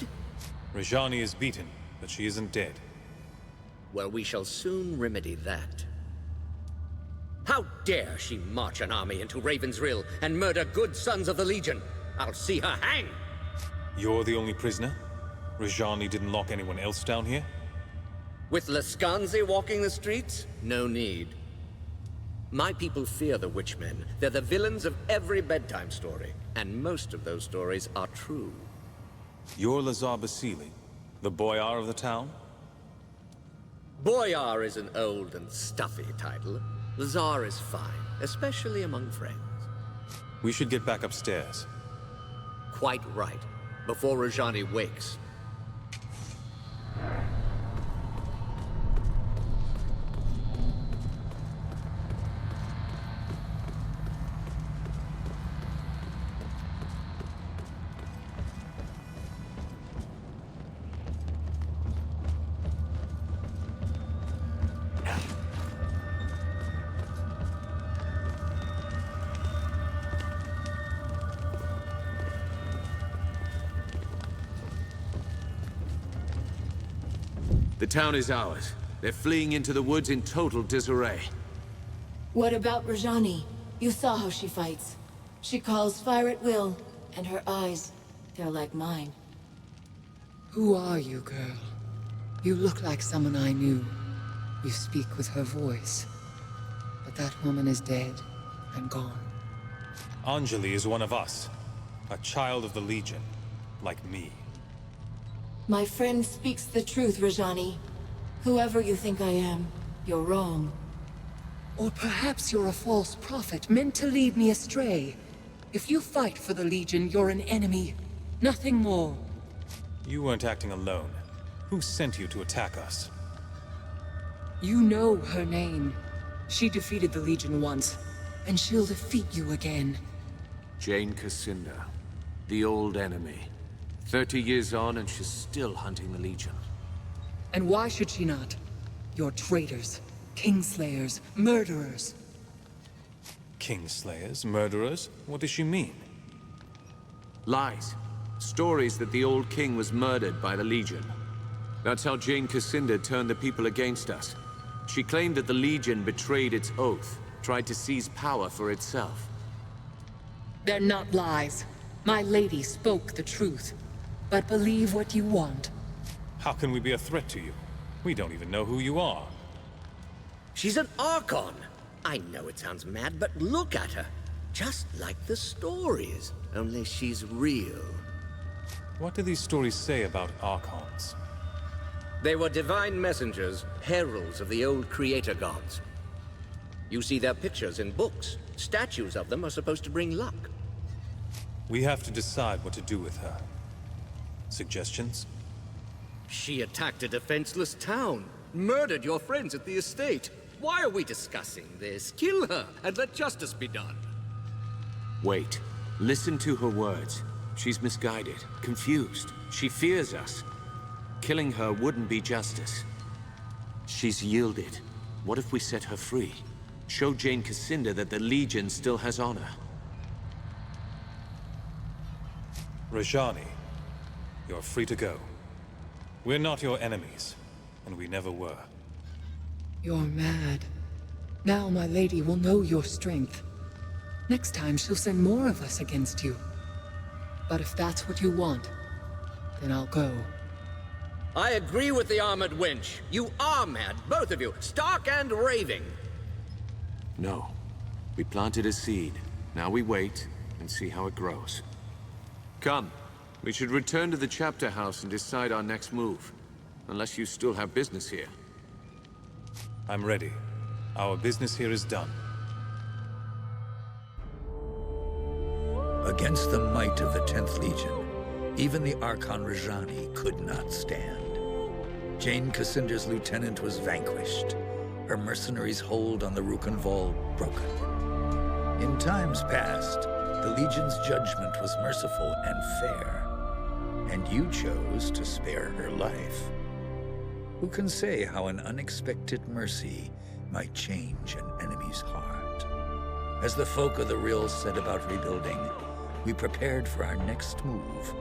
Speaker 4: Rajani is beaten, but she isn't dead.
Speaker 13: Well, we shall soon remedy that. How dare she march an army into Ravensrill and murder good sons of the Legion? I'll see her hang!
Speaker 4: You're the only prisoner? Rajani didn't lock anyone else down here?
Speaker 13: With Lascanzi walking the streets? No need. My people fear the Witchmen. They're the villains of every bedtime story. And most of those stories are true.
Speaker 4: You're Lazar Basili, the boyar of the town?
Speaker 13: Boyar is an old and stuffy title. Lazar is fine, especially among friends.
Speaker 4: We should get back upstairs.
Speaker 13: Quite right. Before Rajani wakes.
Speaker 1: The town is ours. They're fleeing into the woods in total disarray.
Speaker 3: What about Rajani? You saw how she fights. She calls fire at will, and her eyes, they're like mine.
Speaker 12: Who are you, girl? You look like someone I knew. You speak with her voice. But that woman is dead and gone.
Speaker 4: Anjali is one of us. A child of the Legion. Like me.
Speaker 3: My friend speaks the truth, Rajani. Whoever you think I am, you're wrong.
Speaker 12: Or perhaps you're a false prophet meant to lead me astray. If you fight for the Legion, you're an enemy. Nothing more.
Speaker 4: You weren't acting alone. Who sent you to attack us?
Speaker 12: You know her name. She defeated the Legion once, and she'll defeat you again.
Speaker 1: Jane Cassinda. The old enemy. 30 years on and she's still hunting the Legion.
Speaker 12: And why should she not? You're traitors, kingslayers, murderers.
Speaker 4: Kingslayers? Murderers? What does she mean?
Speaker 1: Lies. Stories that the old king was murdered by the Legion. That's how Jane Cassinda turned the people against us. She claimed that the Legion betrayed its oath, tried to seize power for itself.
Speaker 12: They're not lies. My lady spoke the truth. But believe what you want.
Speaker 4: How can we be a threat to you? We don't even know who you are.
Speaker 13: She's an Archon! I know it sounds mad, but look at her. Just like the stories, only she's real.
Speaker 4: What do these stories say about Archons?
Speaker 13: They were divine messengers, heralds of the old creator gods. You see their pictures in books. Statues of them are supposed to bring luck.
Speaker 4: We have to decide what to do with her. Suggestions?
Speaker 13: She attacked a defenseless town, murdered your friends at the estate. Why are we discussing this? Kill her and let justice be done.
Speaker 1: Wait. Listen to her words. She's misguided, confused. She fears us. Killing her wouldn't be justice. She's yielded. What if we set her free? Show Jane Cassinda that the Legion still has honor.
Speaker 4: Rajani, you're free to go. We're not your enemies, and we never were.
Speaker 12: You're mad. Now my lady will know your strength. Next time she'll send more of us against you. But if that's what you want, then I'll go.
Speaker 13: I agree with the armored wench. You are mad, both of you, stark and raving.
Speaker 1: No. We planted a seed. Now we wait and see how it grows. Come. We should return to the chapter house and decide our next move. Unless you still have business here.
Speaker 4: I'm ready. Our business here is done.
Speaker 2: Against the might of the 10th Legion, even the Archon Rajani could not stand. Jane Cassinda's lieutenant was vanquished. Her mercenaries' hold on the Rukenval broken. In times past, the Legion's judgment was merciful and fair. And you chose to spare her life. Who can say how an unexpected mercy might change an enemy's heart? As the folk of the Rill said about rebuilding, we prepared for our next move.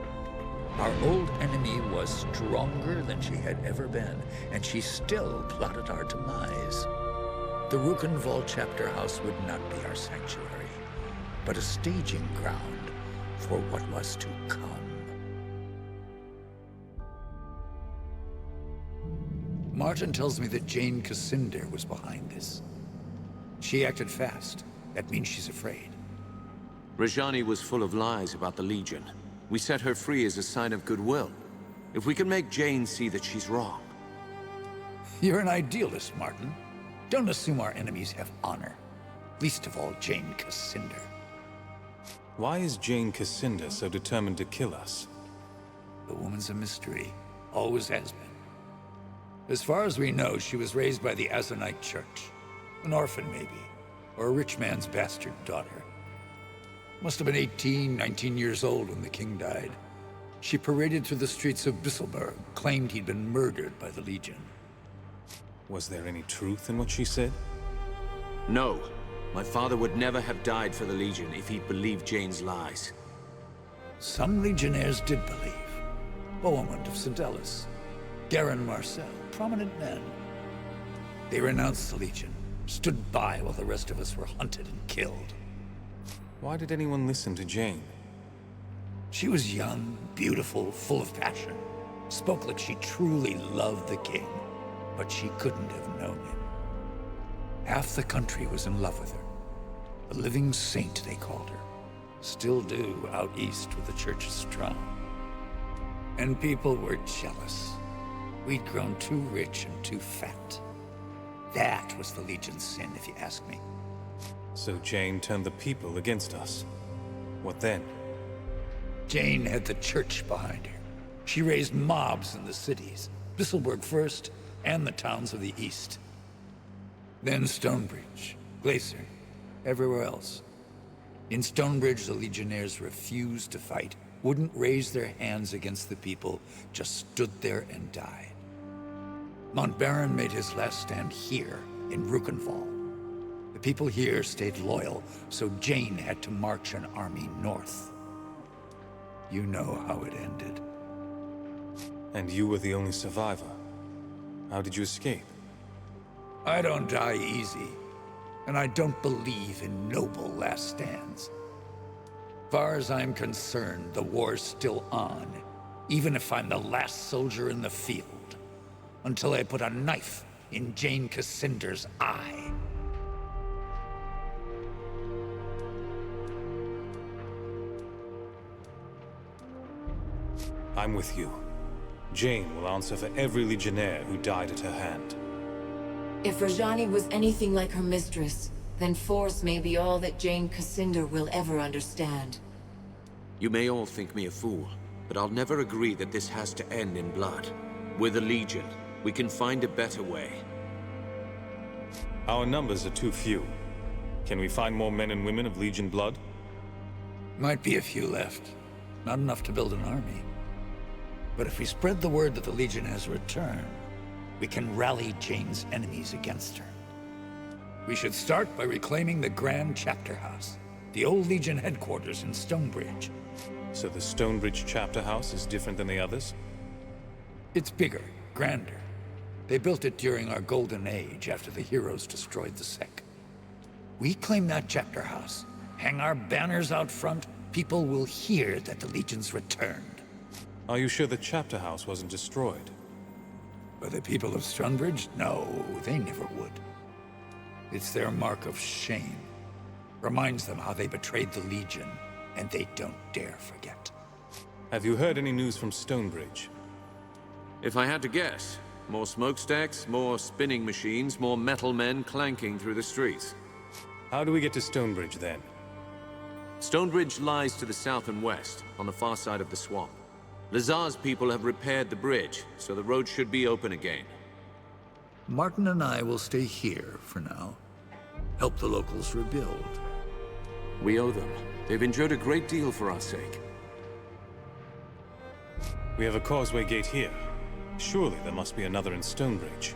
Speaker 2: Our old enemy was stronger than she had ever been, and she still plotted our demise. The Rukenval chapter house would not be our sanctuary, but a staging ground for what was to come. Martin tells me that Jane Cassinda was behind this. She acted fast. That means she's afraid.
Speaker 1: Rajani was full of lies about the Legion. We set her free as a sign of goodwill. If we can make Jane see that she's wrong.
Speaker 2: You're an idealist, Martin. Don't assume our enemies have honor. Least of all, Jane Cassinda.
Speaker 4: Why is Jane Cassinda so determined to kill us?
Speaker 2: The woman's a mystery. Always has been. As far as we know, she was raised by the Azanite Church. An orphan, maybe. Or a rich man's bastard daughter. Must have been 18, 19 years old when the king died. She paraded through the streets of Bisselberg, claimed he'd been murdered by the Legion.
Speaker 4: Was there any truth in what she said?
Speaker 1: No. My father would never have died for the Legion if he'd believed Jane's lies.
Speaker 2: Some legionnaires did believe. Bohemond of St. Ellis. Garen Marcel, prominent men. They renounced the Legion, stood by while the rest of us were hunted and killed.
Speaker 4: Why did anyone listen to Jane?
Speaker 2: She was young, beautiful, full of passion. Spoke like she truly loved the king, but she couldn't have known him. Half the country was in love with her. A living saint, they called her. Still do out east where the church is strong. And people were jealous. We'd grown too rich and too fat. That was the Legion's sin, if you ask me.
Speaker 4: So Jane turned the people against us. What then?
Speaker 2: Jane had the church behind her. She raised mobs in the cities, Bisselburg first, and the towns of the east. Then Stonebridge, Glacier, everywhere else. In Stonebridge, the Legionnaires refused to fight, wouldn't raise their hands against the people, just stood there and died. Montbaron made his last stand here, in Rukenval. The people here stayed loyal, so Jane had to march an army north. You know how it ended.
Speaker 4: And you were the only survivor. How did you escape?
Speaker 2: I don't die easy, and I don't believe in noble last stands. Far as I'm concerned, the war's still on, even if I'm the last soldier in the field. Until I put a knife in Jane Cassinder's eye.
Speaker 4: I'm with you. Jane will answer for every Legionnaire who died at her hand.
Speaker 3: If Rajani was anything like her mistress, then force may be all that Jane Cassinder will ever understand.
Speaker 1: You may all think me a fool, but I'll never agree that this has to end in blood. We're the Legion. We can find a better way.
Speaker 4: Our numbers are too few. Can we find more men and women of Legion blood?
Speaker 2: Might be a few left. Not enough to build an army. But if we spread the word that the Legion has returned, we can rally Jane's enemies against her. We should start by reclaiming the Grand Chapter House, the old Legion headquarters in Stonebridge.
Speaker 4: So the Stonebridge Chapter House is different than the others?
Speaker 2: It's bigger, grander. They built it during our Golden Age after the heroes destroyed the Sec. We claim that Chapter House, hang our banners out front, people will hear that the Legion's returned.
Speaker 4: Are you sure the Chapter House wasn't destroyed?
Speaker 2: By the people of Stonebridge? No, they never would. It's their mark of shame. Reminds them how they betrayed the Legion, and they don't dare forget.
Speaker 4: Have you heard any news from Stonebridge?
Speaker 1: If I had to guess, more smokestacks, more spinning machines, more metal men clanking through the streets.
Speaker 4: How do we get to Stonebridge, then?
Speaker 1: Stonebridge lies to the south and west, on the far side of the swamp. Lazar's people have repaired the bridge, so the road should be open again.
Speaker 2: Martin and I will stay here for now. Help the locals rebuild.
Speaker 1: We owe them. They've endured a great deal for our sake.
Speaker 4: We have a causeway gate here. Surely there must be another in Stonebridge.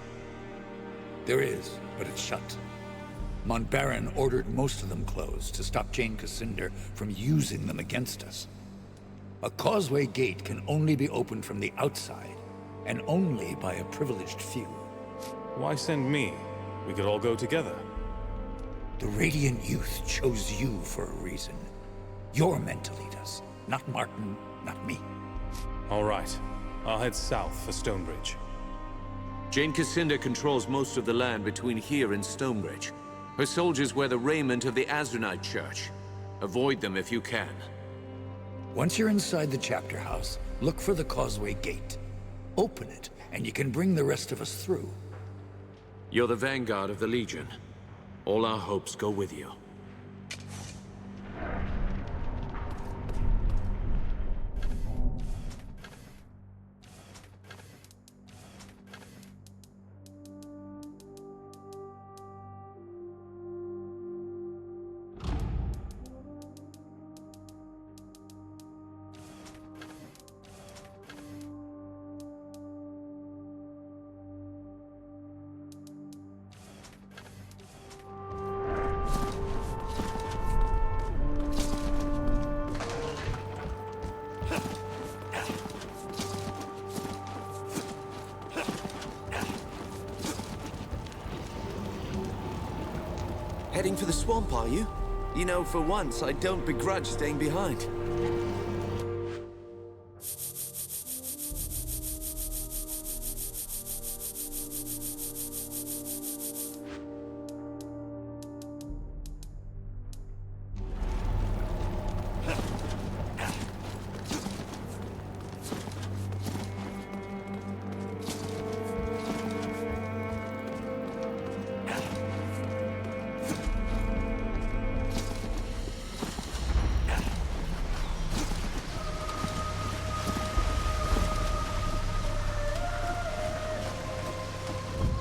Speaker 2: There is, but it's shut. Montbaron ordered most of them closed to stop Jane Cassinder from using them against us. A causeway gate can only be opened from the outside, and only by a privileged few.
Speaker 4: Why send me? We could all go together.
Speaker 2: The Radiant Youth chose you for a reason. You're meant to lead us, not Martin, not me.
Speaker 4: All right. I'll head south for Stonebridge.
Speaker 1: Jane Cassinder controls most of the land between here and Stonebridge. Her soldiers wear the raiment of the Azranite Church. Avoid them if you can.
Speaker 2: Once you're inside the Chapter House, look for the causeway gate. Open it, and you can bring the rest of us through.
Speaker 1: You're the vanguard of the Legion. All our hopes go with you.
Speaker 14: Heading for the swamp, are you? You know, for once, I don't begrudge staying behind.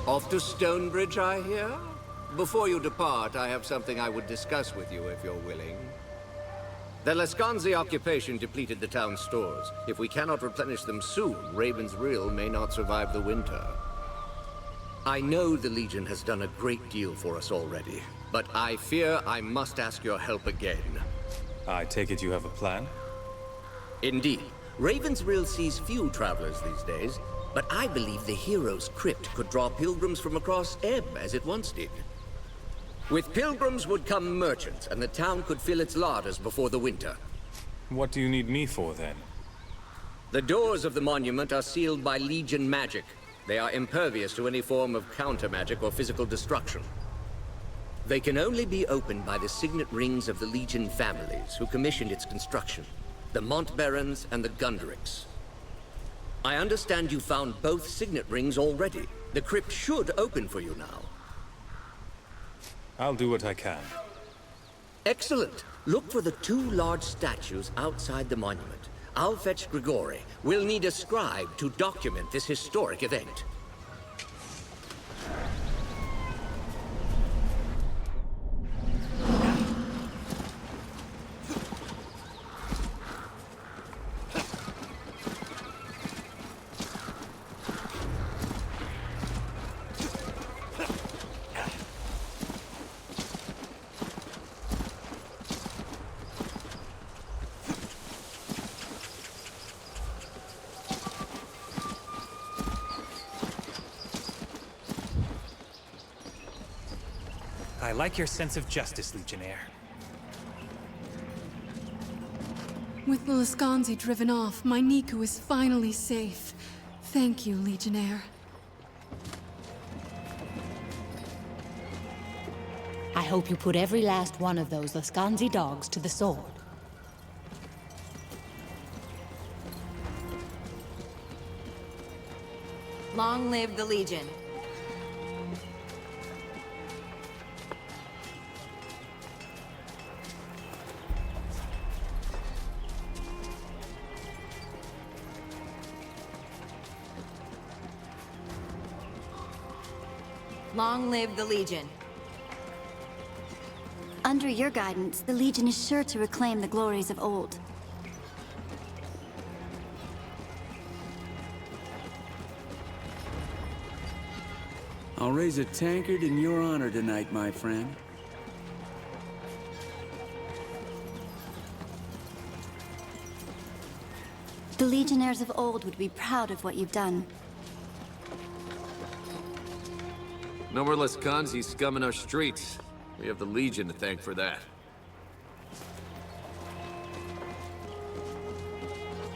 Speaker 13: Off to Stonebridge, I hear? Before you depart, I have something I would discuss with you, if you're willing. The Lascanzi occupation depleted the town's stores. If we cannot replenish them soon, Raven's Reel may not survive the winter. I know the Legion has done a great deal for us already, but I fear I must ask your help again.
Speaker 4: I take it you have a plan?
Speaker 13: Indeed. Raven's Reel sees few travelers these days, but I believe the Hero's Crypt could draw pilgrims from across Ebb, as it once did. With pilgrims would come merchants, and the town could fill its larders before the winter.
Speaker 4: What do you need me for, then?
Speaker 13: The doors of the monument are sealed by Legion magic. They are impervious to any form of counter-magic or physical destruction. They can only be opened by the signet rings of the Legion families who commissioned its construction. The Montbarons and the Gunderics. I understand you found both signet rings already. The crypt should open for you now.
Speaker 4: I'll do what I can.
Speaker 13: Excellent. Look for the two large statues outside the monument. I'll fetch Grigori. We'll need a scribe to document this historic event.
Speaker 7: I like your sense of justice, Legionnaire.
Speaker 8: With the Lascanzi driven off, my Niku is finally safe. Thank you, Legionnaire.
Speaker 15: I hope you put every last one of those Lascanzi dogs to the sword.
Speaker 9: Long live the Legion. Long live the Legion.
Speaker 10: Under your guidance, the Legion is sure to reclaim the glories of old.
Speaker 16: I'll raise a tankard in your honor tonight, my friend.
Speaker 10: The Legionnaires of old would be proud of what you've done.
Speaker 1: No more Lascanzi scumming our streets. We have the Legion to thank for that.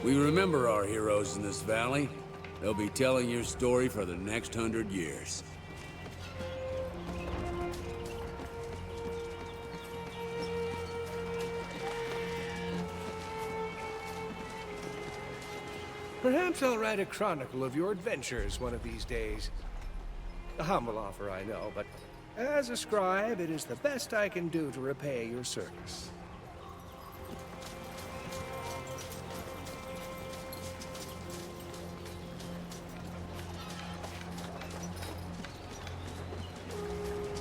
Speaker 16: We remember our heroes in this valley. They'll be telling your story for the next 100 years.
Speaker 17: Perhaps I'll write a chronicle of your adventures one of these days. A humble offer, I know, but as a scribe, it is the best I can do to repay your service.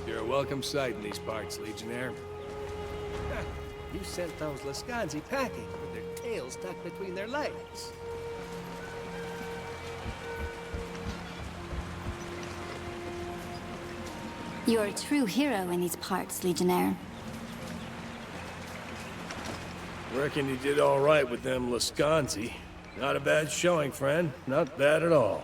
Speaker 17: You're a welcome sight in these parts, Legionnaire. You sent those Lascanzi packing with their tails tucked between their legs.
Speaker 10: You're a true hero in these parts, Legionnaire.
Speaker 17: Reckon you did all right with them Lascanzi. Not a bad showing, friend. Not bad at all.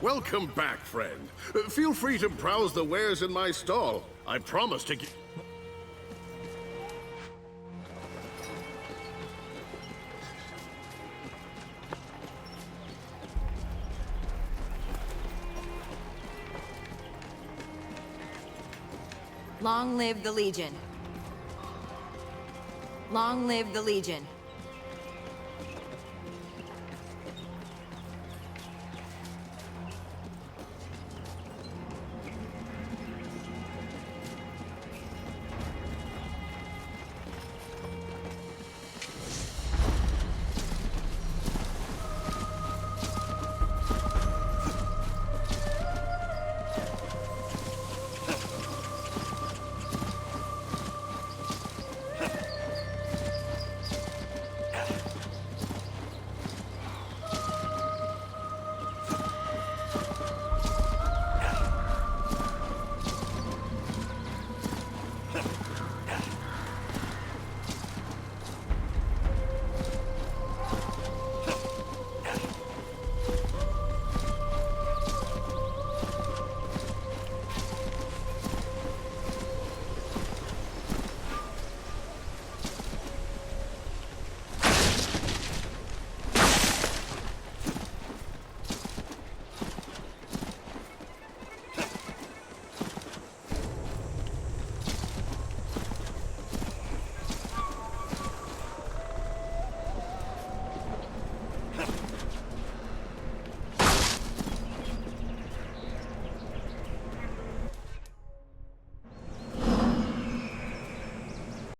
Speaker 18: Welcome back, friend. Feel free to browse the wares in my stall. I promise to give...
Speaker 9: Long live the Legion. Long live the Legion.